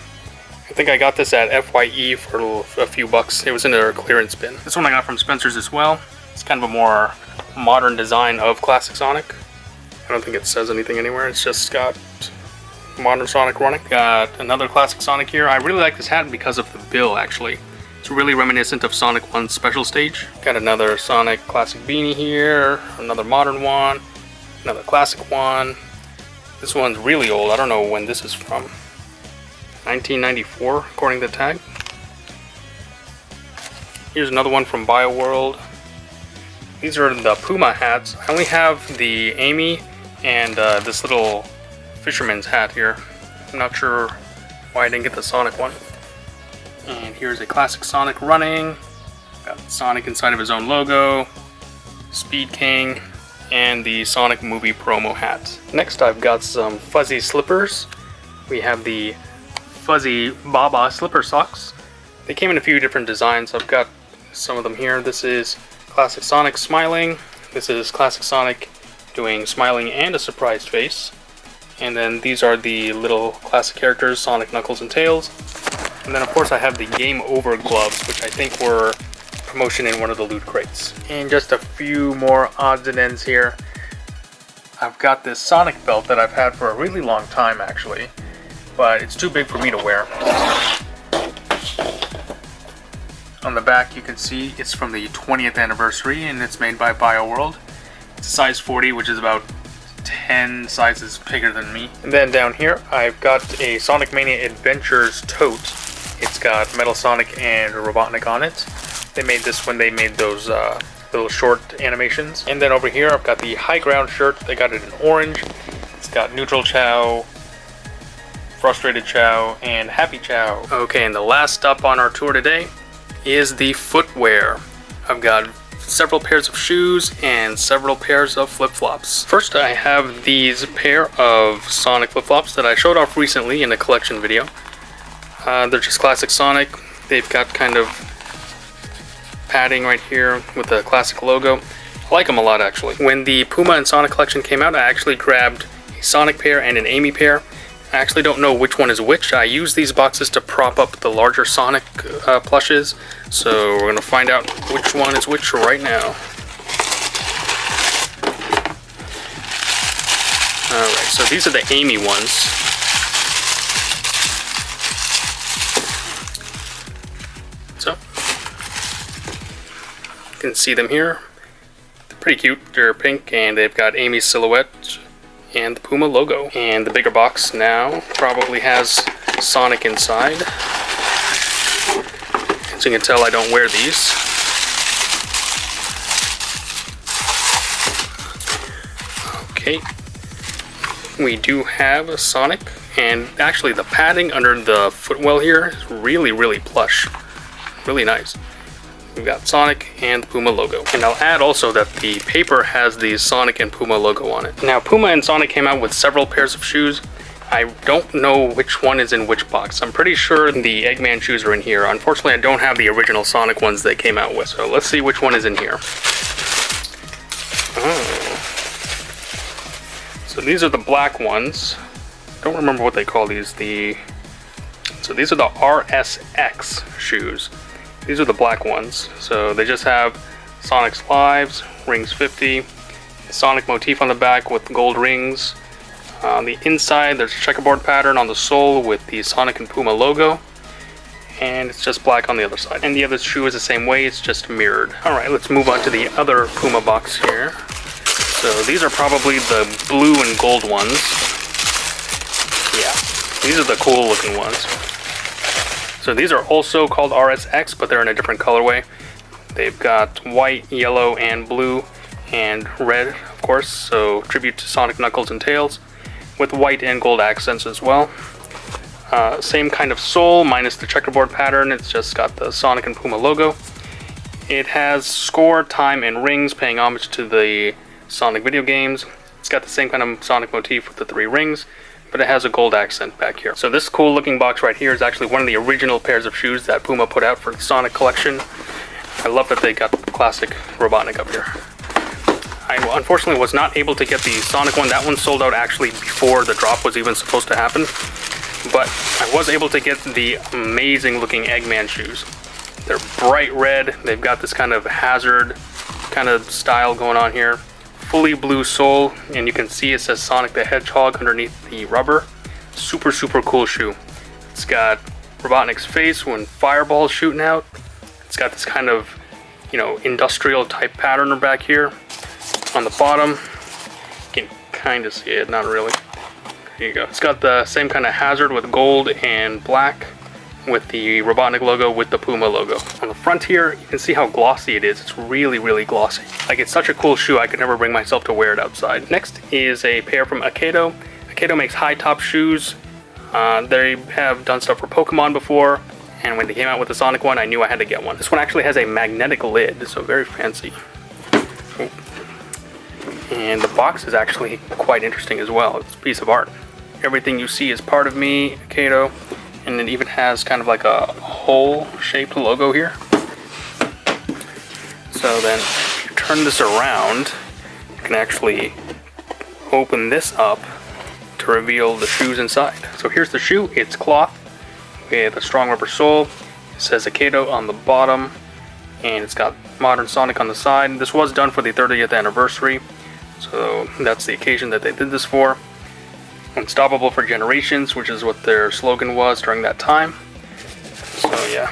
I think I got this at FYE for a few bucks. It was in their clearance bin. This one I got from Spencer's as well. It's kind of a more modern design of classic Sonic. I don't think it says anything anywhere. It's just got modern Sonic running. Got another classic Sonic here. I really like this hat because of the bill, actually. It's really reminiscent of Sonic 1's special stage. Got another Sonic classic beanie here, another modern one, another classic one. This one's really old. I don't know when this is from. 1994, according to the tag. Here's another one from BioWorld. These are the Puma hats. I only have the Amy and this little fisherman's hat here. I'm not sure why I didn't get the Sonic one. And here's a classic Sonic running. Got Sonic inside of his own logo, Speed King, and the Sonic movie promo hat. Next I've got some fuzzy slippers. We have the fuzzy Baba slipper socks. They came in a few different designs. I've got some of them here. This is classic Sonic smiling. This is classic Sonic doing smiling and a surprised face. And then these are the little classic characters, Sonic, Knuckles, and Tails. And then of course I have the Game Over gloves, which I think were promotion in one of the loot crates. And just a few more odds and ends here. I've got this Sonic belt that I've had for a really long time actually, but it's too big for me to wear. On the back you can see it's from the 20th anniversary and it's made by BioWorld. It's a size 40, which is about 10 sizes bigger than me. And then down here I've got a Sonic Mania Adventures tote. It's got Metal Sonic and Robotnik on it. They made this when they made those little short animations. And then over here I've got the High Ground shirt. They got it in orange. It's got Neutral Chow, Frustrated Chow, and Happy Chow. Okay, and the last stop on our tour today is the footwear. I've got several pairs of shoes and several pairs of flip-flops. First I have these pair of Sonic flip-flops that I showed off recently in a collection video. They're just classic Sonic. They've got kind of padding right here with the classic logo. I like them a lot actually. When the Puma and Sonic collection came out, I actually grabbed a Sonic pair and an Amy pair. I actually don't know which one is which. I use these boxes to prop up the larger Sonic plushes, so we're gonna find out which one is which right now. Alright, so these are the Amy ones. So, you can see them here. They're pretty cute. They're pink and they've got Amy's silhouette and the Puma logo. And the bigger box now probably has Sonic inside. As you can tell, I don't wear these. Okay, we do have a Sonic, and actually the padding under the footwell here is really plush. Really nice. We've got Sonic and the Puma logo. And I'll add also that the paper has the Sonic and Puma logo on it. Now, Puma and Sonic came out with several pairs of shoes. I don't know which one is in which box. I'm pretty sure the Eggman shoes are in here. Unfortunately, I don't have the original Sonic ones they came out with. So let's see which one is in here. Oh. So these are the black ones. Don't remember what they call these. So these are the RSX shoes. These are the black ones. So they just have Sonic's Lives, Rings 50, Sonic motif on the back with gold rings. On the inside, there's a checkerboard pattern on the sole with the Sonic and Puma logo. And it's just black on the other side. And the other shoe is the same way, it's just mirrored. Alright, let's move on to the other Puma box here. So these are probably the blue and gold ones. Yeah, these are the cool looking ones. So these are also called RSX, but they're in a different colorway. They've got white, yellow, and blue, and red, of course, so tribute to Sonic, Knuckles, and Tails, with white and gold accents as well. Same kind of sole, minus the checkerboard pattern. It's just got the Sonic and Puma logo. It has score, time, and rings, paying homage to the Sonic video games. It's got the same kind of Sonic motif with the 3 rings, but it has a gold accent back here. So this cool looking box right here is actually one of the original pairs of shoes that Puma put out for the Sonic collection. I love that they got the classic Robotnik up here. I unfortunately was not able to get the Sonic one. That one sold out actually before the drop was even supposed to happen. But I was able to get the amazing looking Eggman shoes. They're bright red. They've got this kind of hazard kind of style going on here. Fully blue sole, and you can see it says Sonic the Hedgehog underneath the rubber. Super, super cool shoe. It's got Robotnik's face when Fireball's shooting out. It's got this kind of, you know, industrial type pattern back here. On the bottom, you can kind of see it, not really. Here you go. It's got the same kind of hazard with gold and black with the Robotnik logo with the Puma logo. On the front here, you can see how glossy it is. It's really, really glossy. Like, it's such a cool shoe, I could never bring myself to wear it outside. Next is a pair from Akedo. Akedo makes high top shoes. They have done stuff for Pokemon before, and when they came out with the Sonic one, I knew I had to get one. This one actually has a magnetic lid, so very fancy. Ooh. And the box is actually quite interesting as well. It's a piece of art. Everything you see is part of me, Akedo. And it even has kind of like a hole-shaped logo here. So then, if you turn this around, you can actually open this up to reveal the shoes inside. So here's the shoe. It's cloth with a strong rubber sole. It says Akedo on the bottom, and it's got Modern Sonic on the side. This was done for the 30th anniversary, so that's the occasion that they did this for. Unstoppable for generations, which is what their slogan was during that time. So yeah,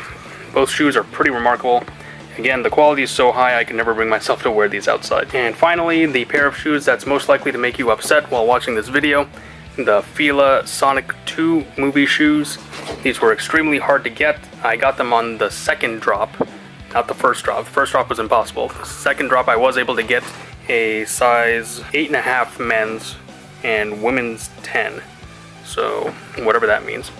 both shoes are pretty remarkable. Again, the quality is so high I can never bring myself to wear these outside. And finally, the pair of shoes that's most likely to make you upset while watching this video, the Fila Sonic 2 movie shoes. These were extremely hard to get. I got them on the second drop, not the first drop. The first drop was impossible. The second drop I was able to get a size 8.5 men's and women's 10, so whatever that means.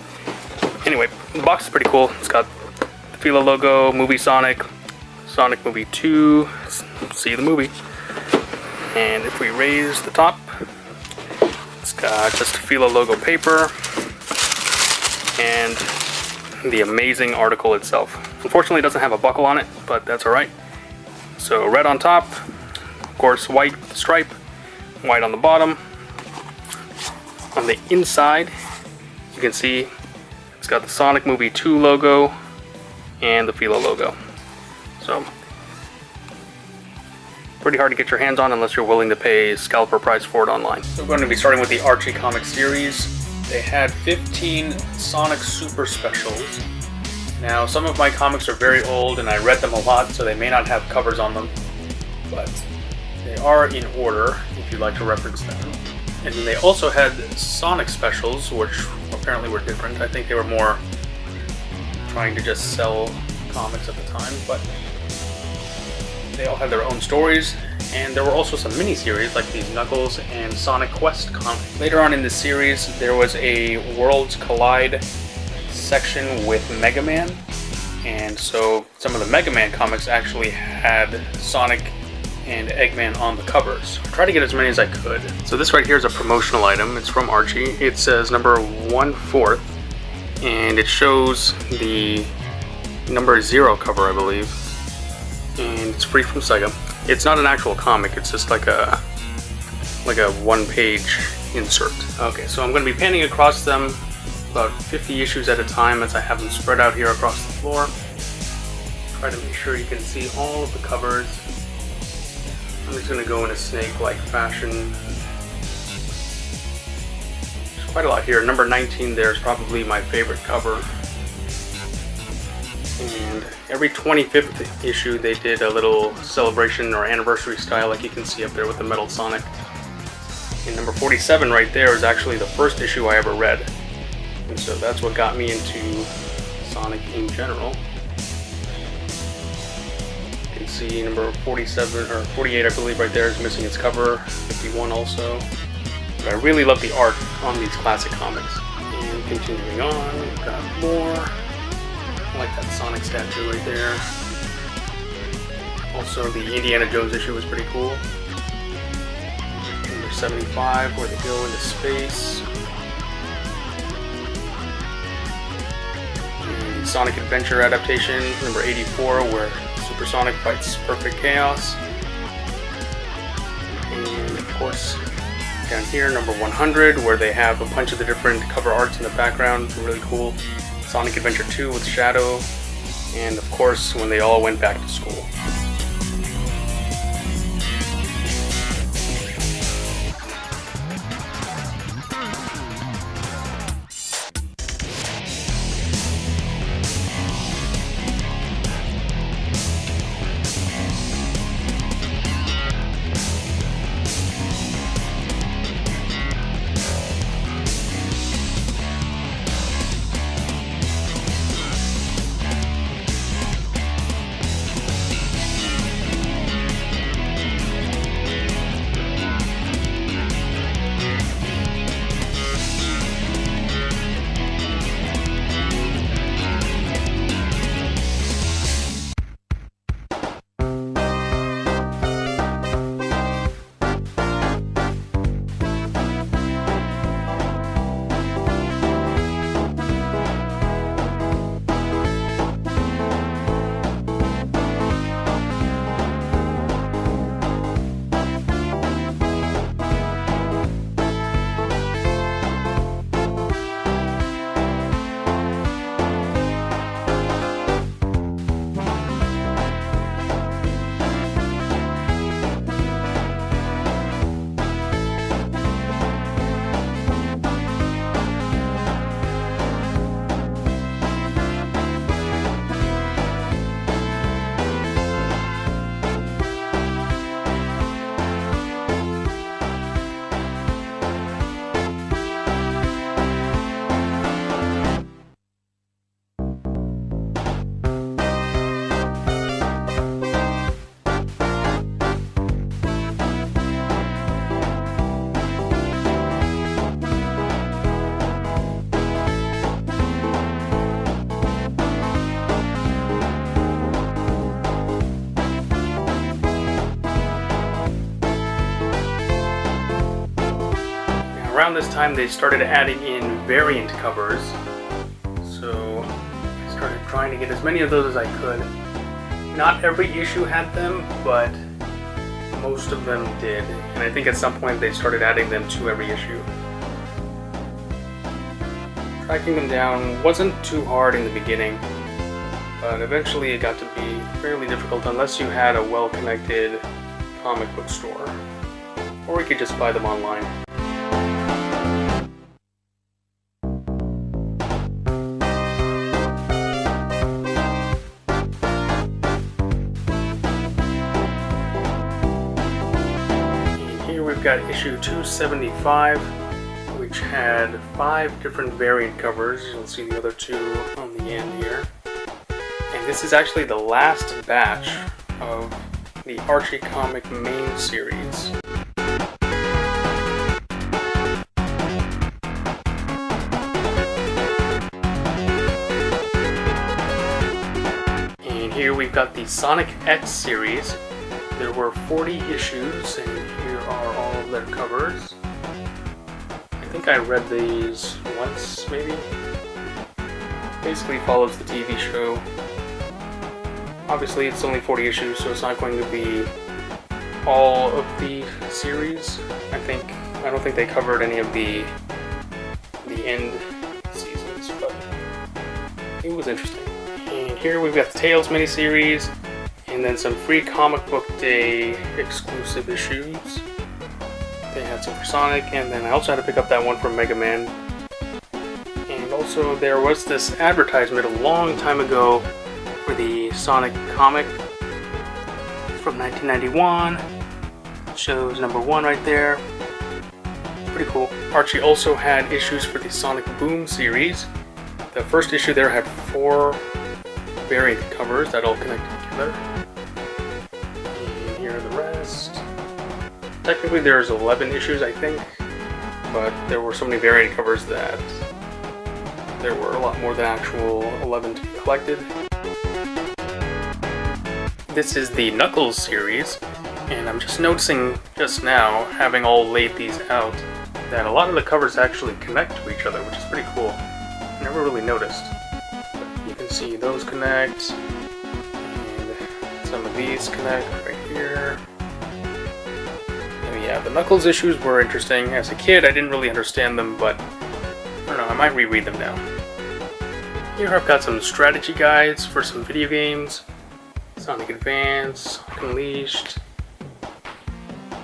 Anyway, the box is pretty cool. It's got the Fila logo, movie Sonic, Sonic Movie 2, see the movie. And if we raise the top, it's got just Fila logo paper and the amazing article itself. Unfortunately, it doesn't have a buckle on it, but that's alright. So red on top, of course white stripe, white on the bottom. On the inside, you can see it's got the Sonic Movie 2 logo and the Fila logo. So, pretty hard to get your hands on unless you're willing to pay scalper price for it online. So we're going to be starting with the Archie comic series. They had 15 Sonic Super Specials. Now, some of my comics are very old and I read them a lot, so they may not have covers on them, but they are in order if you'd like to reference them. And then they also had Sonic specials, which apparently were different. I think they were more trying to just sell comics at the time, but they all had their own stories. And there were also some mini-series like these Knuckles and Sonic Quest comics. Later on in the series, there was a Worlds Collide section with Mega Man. And so some of the Mega Man comics actually had Sonic and Eggman on the covers. I tried to get as many as I could. So this right here is a promotional item. It's from Archie. It says number 1/4, and it shows the number 0 cover, I believe. And it's free from Sega. It's not an actual comic. It's just like a one-page insert. Okay, so I'm going to be panning across them about 50 issues at a time as I have them spread out here across the floor. Try to make sure you can see all of the covers. I'm just going to go in a snake-like fashion. There's quite a lot here. Number 19 there is probably my favorite cover. And every 25th issue they did a little celebration or anniversary style like you can see up there with the Metal Sonic. And number 47 right there is actually the first issue I ever read. And so that's what got me into Sonic in general. See number 47 or 48 I believe right there is missing its cover, 51 also. But I really love the art on these classic comics. And continuing on, we've got more. I like that Sonic statue right there. Also the Indiana Jones issue was pretty cool. Number 75 where they go into space. And Sonic Adventure adaptation, number 84 where Super Sonic fights Perfect Chaos. course, down here, number 100, where they have a bunch of the different cover arts in the background, really cool. Sonic Adventure 2 with Shadow, and of course, when they all went back to school. Around this time they started adding in variant covers, so I started trying to get as many of those as I could. Not every issue had them, but most of them did, and I think at some point they started adding them to every issue. Tracking them down wasn't too hard in the beginning, but eventually it got to be fairly difficult unless you had a well-connected comic book store, or you could just buy them online. We've got issue 275, which had 5 different variant covers. You'll see the other 2 on the end here. And this is actually the last batch of the Archie comic main series. And here we've got the Sonic X series. There were 40 issues, and here are all of their covers. I think I read these once, maybe. Basically follows the TV show. Obviously, it's only 40 issues, so it's not going to be all of the series. I don't think they covered any of the end seasons, but it was interesting. And here we've got the Tales miniseries, and then some free Comic Book Day exclusive issues. They had some for Sonic, and then I also had to pick up that one from Mega Man. And also there was this advertisement a long time ago for the Sonic comic from 1991. It shows number 1 right there. Pretty cool. Archie also had issues for the Sonic Boom series. The first issue there had 4 variant covers that all connected together. Here are the rest. Technically there's 11 issues, I think, but there were so many variant covers that there were a lot more than actual 11 to be collected. This is the Knuckles series, and I'm just noticing just now, having all laid these out, that a lot of the covers actually connect to each other, which is pretty cool. I never really noticed. But you can see those connect, and some of these connect right here. And Yeah, the Knuckles issues were interesting. As a kid, I didn't really understand them, but I don't know, I might reread them now. Here I've got some strategy guides for some video games. Sonic Advance, Sonic Unleashed,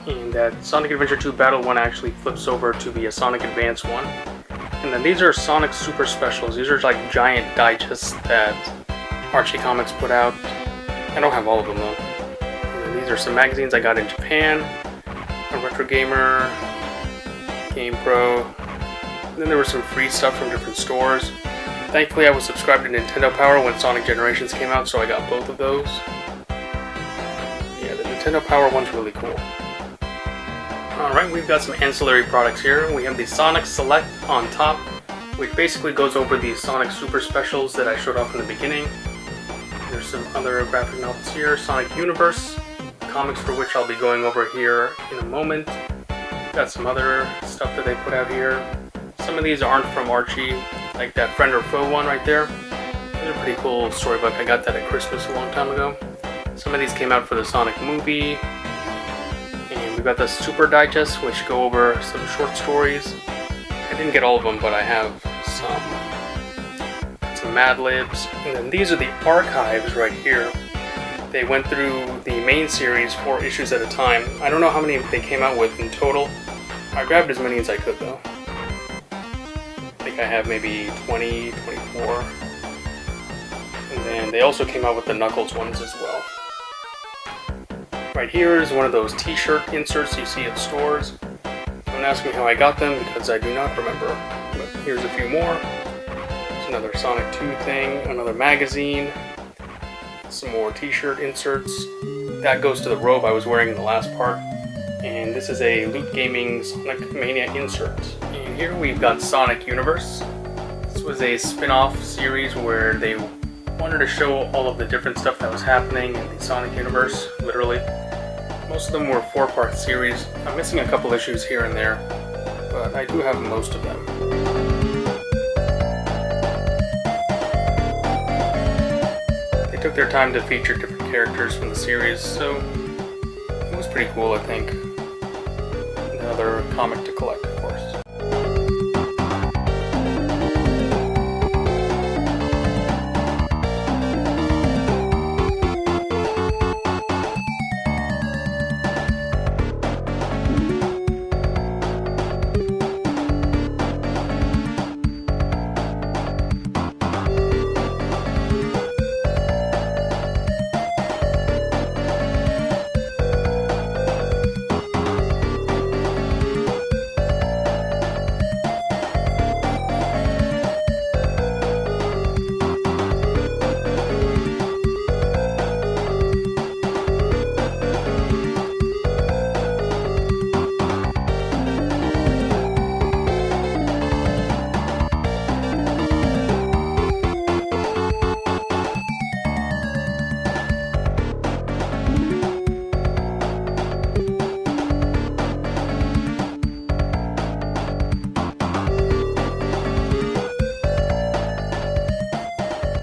and that Sonic Adventure 2 Battle 1 actually flips over to be a Sonic Advance 1. And then these are Sonic Super Specials. These are like giant digests that Archie Comics put out. I don't have all of them though. And then these are some magazines I got in Japan. A Retro Gamer, Game Pro. And then there was some free stuff from different stores. Thankfully I was subscribed to Nintendo Power when Sonic Generations came out, so I got both of those. Yeah, the Nintendo Power one's really cool. Alright, we've got some ancillary products here. We have the Sonic Select on top, which basically goes over the Sonic Super Specials that I showed off in the beginning. There's some other graphic novels here. Sonic Universe, comics for which I'll be going over here in a moment. Got some other stuff that they put out here. Some of these aren't from Archie, like that Friend or Foe one right there. It's a pretty cool storybook. I got that at Christmas a long time ago. Some of these came out for the Sonic movie. And we've got the Super Digest, which go over some short stories. I didn't get all of them, but I have some Mad Libs. And then these are the archives right here. They went through the main series 4 issues at a time. I don't know how many they came out with in total. I grabbed as many as I could though. I think I have maybe 20, 24. And then they also came out with the Knuckles ones as well. Right here is one of those t-shirt inserts you see at stores. Don't ask me how I got them because I do not remember. But here's a few more. There's another Sonic 2 thing, another magazine, some more t-shirt inserts. That goes to the robe I was wearing in the last part. And this is a Loot Gaming Sonic Mania insert. And here we've got Sonic Universe. This was a spin-off series where they wanted to show all of the different stuff that was happening in the Sonic universe, literally. Most of them were 4-part series. I'm missing a couple issues here and there, but I do have most of them. They took their time to feature different characters from the series, so it was pretty cool, I think. Another comic to collect, of course.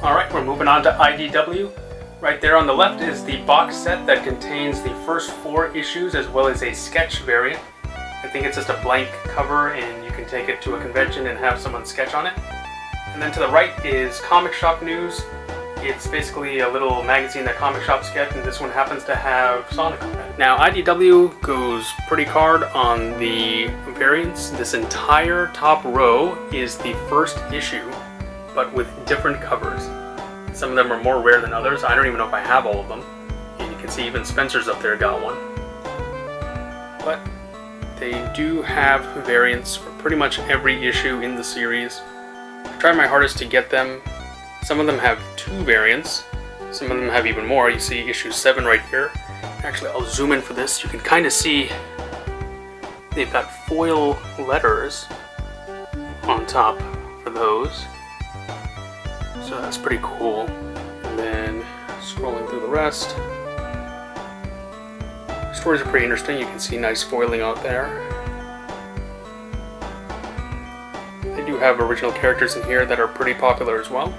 Alright, we're moving on to IDW. Right there on the left is the box set that contains the first 4 issues as well as a sketch variant. I think it's just a blank cover and you can take it to a convention and have someone sketch on it. And then to the right is Comic Shop News. It's basically a little magazine that comic shops get, and this one happens to have Sonic on it. Now IDW goes pretty hard on the variants. This entire top row is the first issue, but with different covers. Some of them are more rare than others. I don't even know if I have all of them. And you can see even Spencer's up there got one. But they do have variants for pretty much every issue in the series. I tried my hardest to get them. Some of them have 2 variants. Some of them have even more. You see issue 7 right here. Actually, I'll zoom in for this. You can kind of see they've got foil letters on top for those. So that's pretty cool. And then scrolling through the rest. Stories are pretty interesting. You can see nice foiling out there. They do have original characters in here that are pretty popular as well.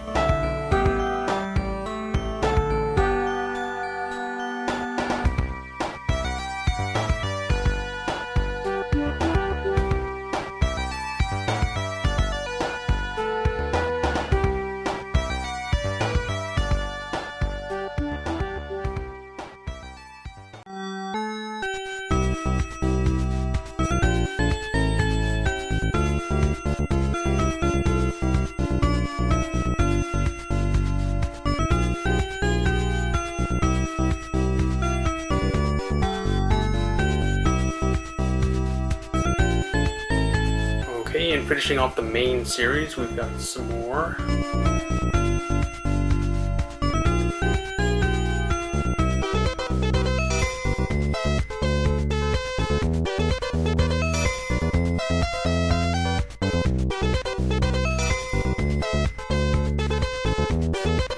finishing off the main series, we've got some more.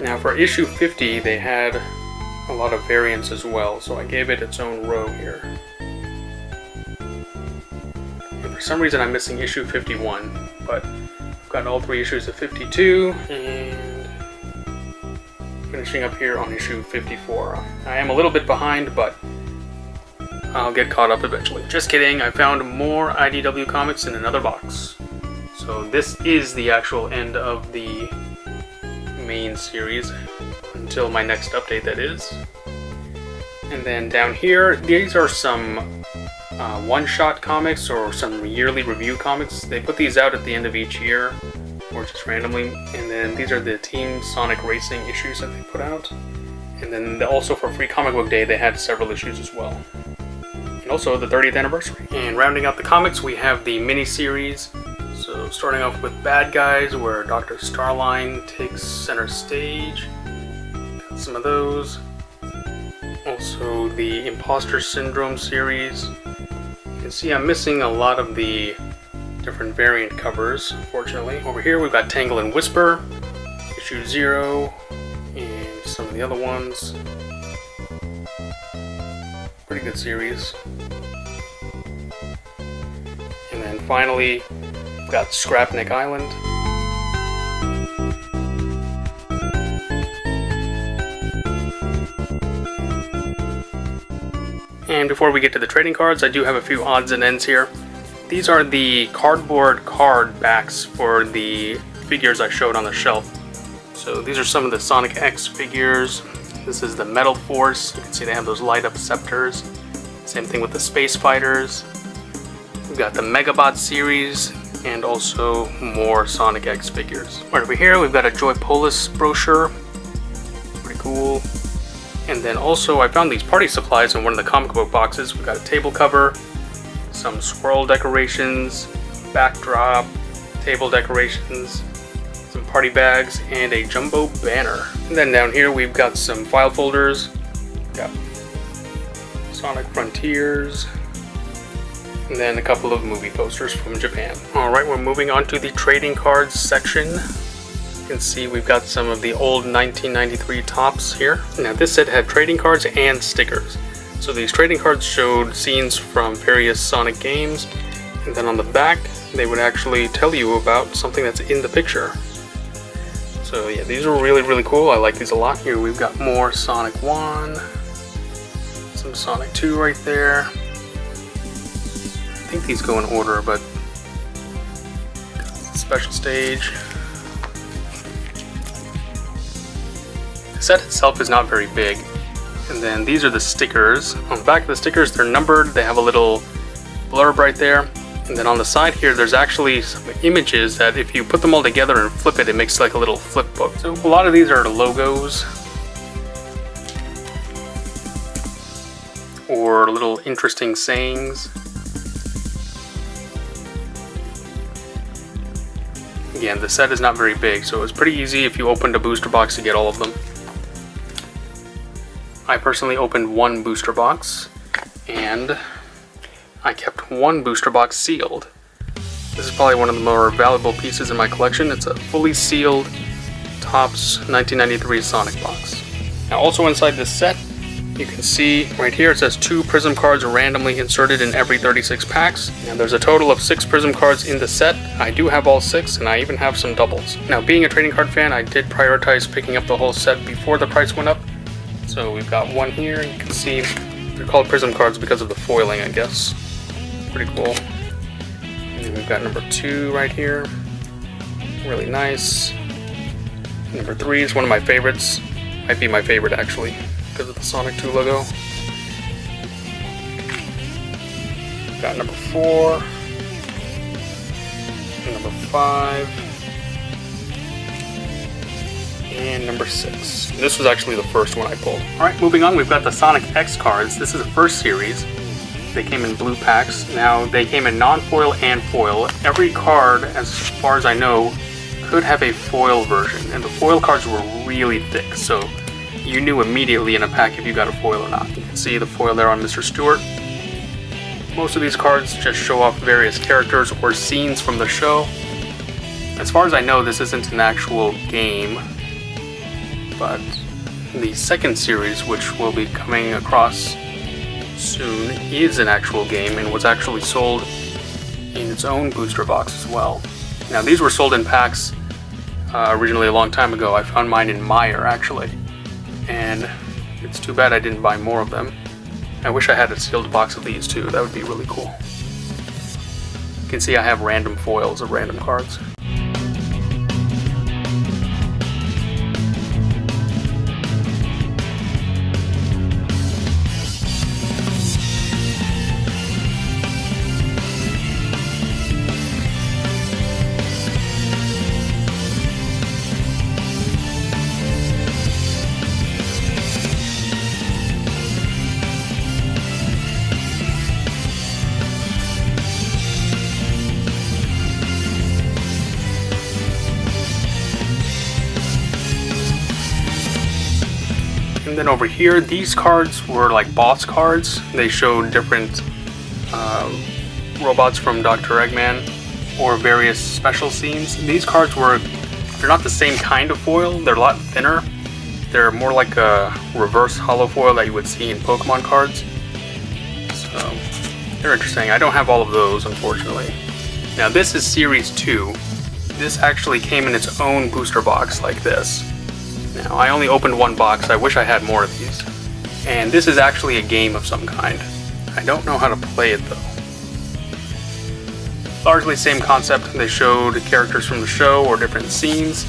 Now for issue 50, they had a lot of variants as well, so I gave it its own row here. And for some reason I'm missing issue 51, but I've got all 3 issues of 52, and finishing up here on issue 54. I am a little bit behind, but I'll get caught up eventually. Just kidding, I found more IDW comics in another box. So this is the actual end of the main series until my next update, that is. And then down here, these are some one-shot comics or some yearly review comics. They put these out at the end of each year or just randomly, and then these are the Team Sonic Racing issues that they put out. And then also for Free Comic Book Day they had several issues as well, and also the 30th anniversary. And rounding out the comics, we have the mini-series. So starting off with Bad Guys, where Dr. Starline takes center stage. Got some of those. Also the Imposter Syndrome series. You can see I'm missing a lot of the different variant covers, unfortunately. Over here we've got Tangle and Whisper, issue 0, and some of the other ones. Pretty good series. And then finally, got Scrapnik Island. And before we get to the trading cards, I do have a few odds and ends here. These are the cardboard card backs for the figures I showed on the shelf. So these are some of the Sonic X figures. This is the Metal Force. You can see they have those light up scepters. Same thing with the Space Fighters. We've got the Megabot series, and also more Sonic X figures. Right over here we've got a Joy Polis brochure, pretty cool. And then also I found these party supplies in one of the comic book boxes. We've got a table cover, some swirl decorations, backdrop, table decorations, some party bags, and a jumbo banner. And then down here we've got some file folders. We've got Sonic Frontiers, and then a couple of movie posters from Japan. Alright, we're moving on to the trading cards section. You can see we've got some of the old 1993 tops here. Now this set had trading cards and stickers. So these trading cards showed scenes from various Sonic games, and then on the back they would actually tell you about something that's in the picture. So yeah, these are really cool. I like these a lot. Here we've got more Sonic 1, some Sonic 2 right there. I think these go in order, but special stage. The set itself is not very big. And then these are the stickers. On the back of the stickers, they're numbered. They have a little blurb right there. And then on the side here, there's actually some images that if you put them all together and flip it, it makes like a little flip book. So a lot of these are logos or little interesting sayings. Again, the set is not very big, so it's pretty easy if you opened a booster box to get all of them. I personally opened one booster box, and I kept one booster box sealed. This is probably one of the more valuable pieces in my collection. It's a fully sealed Topps 1993 Sonic box. Now also inside this set, you can see right here it says 2 Prism cards randomly inserted in every 36 packs. Now there's a total of 6 Prism cards in the set. I do have all 6, and I even have some doubles. Now being a trading card fan, I did prioritize picking up the whole set before the price went up. So we've got one here. You can see they're called Prism cards because of the foiling, I guess. Pretty cool. And then we've got number 2 right here. Really nice. Number 3 is one of my favorites. Might be my favorite actually, because of the Sonic 2 logo. Got number 4, number 5, and number 6. This was actually the first one I pulled. Alright, moving on, we've got the Sonic X cards. This is the first series. They came in blue packs. Now, they came in non-foil and foil. Every card, as far as I know, could have a foil version, and the foil cards were really thick, so you knew immediately in a pack if you got a foil or not. You can see the foil there on Mr. Stewart. Most of these cards just show off various characters or scenes from the show. As far as I know, this isn't an actual game, but the second series, which will be coming across soon, is an actual game and was actually sold in its own booster box as well. Now, these were sold in packs originally a long time ago. I found mine in Meijer, actually, and it's too bad I didn't buy more of them. I wish I had a sealed box of these too. That would be really cool. You can see I have random foils of random cards. And then over here, these cards were like boss cards. They showed different robots from Dr. Eggman or various special scenes. These cards they're not the same kind of foil, they're a lot thinner. They're more like a reverse hollow foil that you would see in Pokemon cards. So, they're interesting. I don't have all of those, unfortunately. Now this is Series 2. This actually came in its own booster box like this. Now, I only opened one box. I wish I had more of these. And this is actually a game of some kind. I don't know how to play it though. Largely same concept. They showed characters from the show or different scenes.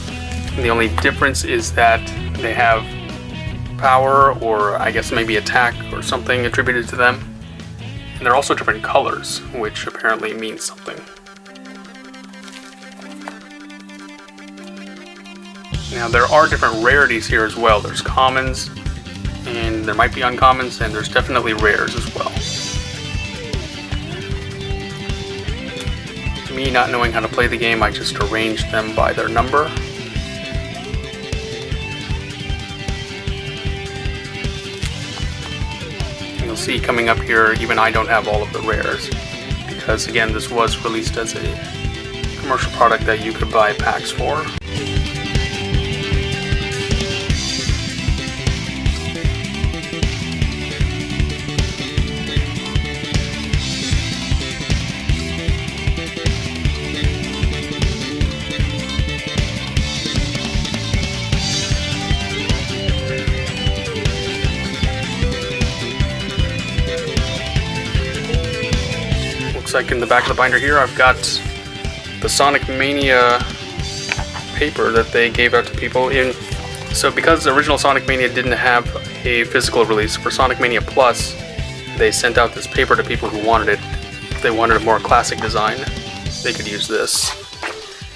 And the only difference is that they have power or I guess maybe attack or something attributed to them. And they're also different colors, which apparently means something. Now there are different rarities here as well. There's commons, and there might be uncommons, and there's definitely rares as well. Me not knowing how to play the game, I just arranged them by their number. You'll see coming up here, even I don't have all of the rares, because again, this was released as a commercial product that you could buy packs for. Looks like in the back of the binder here I've got the Sonic Mania paper that they gave out to people in. So because the original Sonic Mania didn't have a physical release, for Sonic Mania Plus they sent out this paper to people who wanted it. If they wanted a more classic design, they could use this.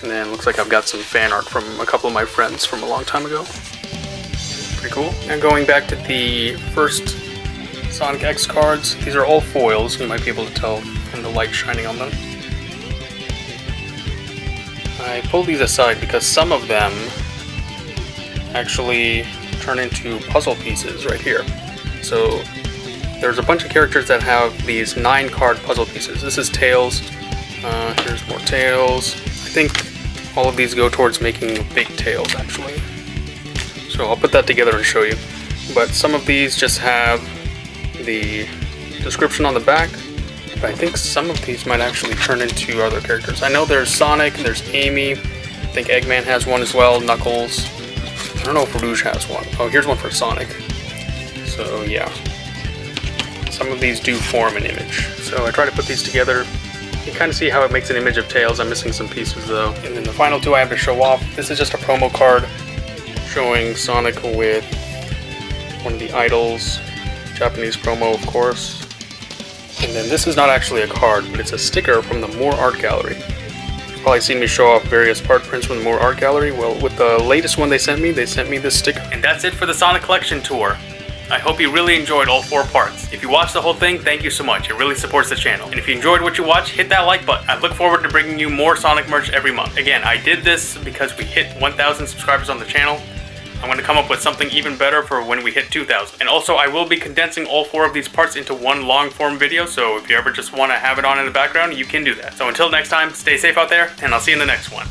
And then looks like I've got some fan art from a couple of my friends from a long time ago. Pretty cool. Now going back to the first Sonic X cards, these are all foils, you might be able to tell from the light shining on them. I pulled these aside because some of them actually turn into puzzle pieces right here. So there's a bunch of characters that have these 9-card puzzle pieces. This is Tails. Here's more Tails. I think all of these go towards making big Tails actually. So I'll put that together and show you. But some of these just have the description on the back. But I think some of these might actually turn into other characters. I know there's Sonic, there's Amy, I think Eggman has one as well, Knuckles. I don't know if Rouge has one. Oh, here's one for Sonic. So yeah, some of these do form an image. So I try to put these together. You can kind of see how it makes an image of Tails. I'm missing some pieces though. And then the final two I have to show off. This is just a promo card showing Sonic with one of the idols. Japanese promo, of course. And then this is not actually a card, but it's a sticker from the Moore Art Gallery. You've probably seen me show off various part prints from the Moore Art Gallery. Well, with the latest one they sent me this sticker. And that's it for the Sonic Collection Tour. I hope you really enjoyed all 4 parts. If you watched the whole thing, thank you so much. It really supports the channel. And if you enjoyed what you watched, hit that like button. I look forward to bringing you more Sonic merch every month. Again, I did this because we hit 1,000 subscribers on the channel. I'm going to come up with something even better for when we hit 2,000. And also, I will be condensing all 4 of these parts into one long form video, so if you ever just want to have it on in the background, you can do that. So until next time, stay safe out there, and I'll see you in the next one.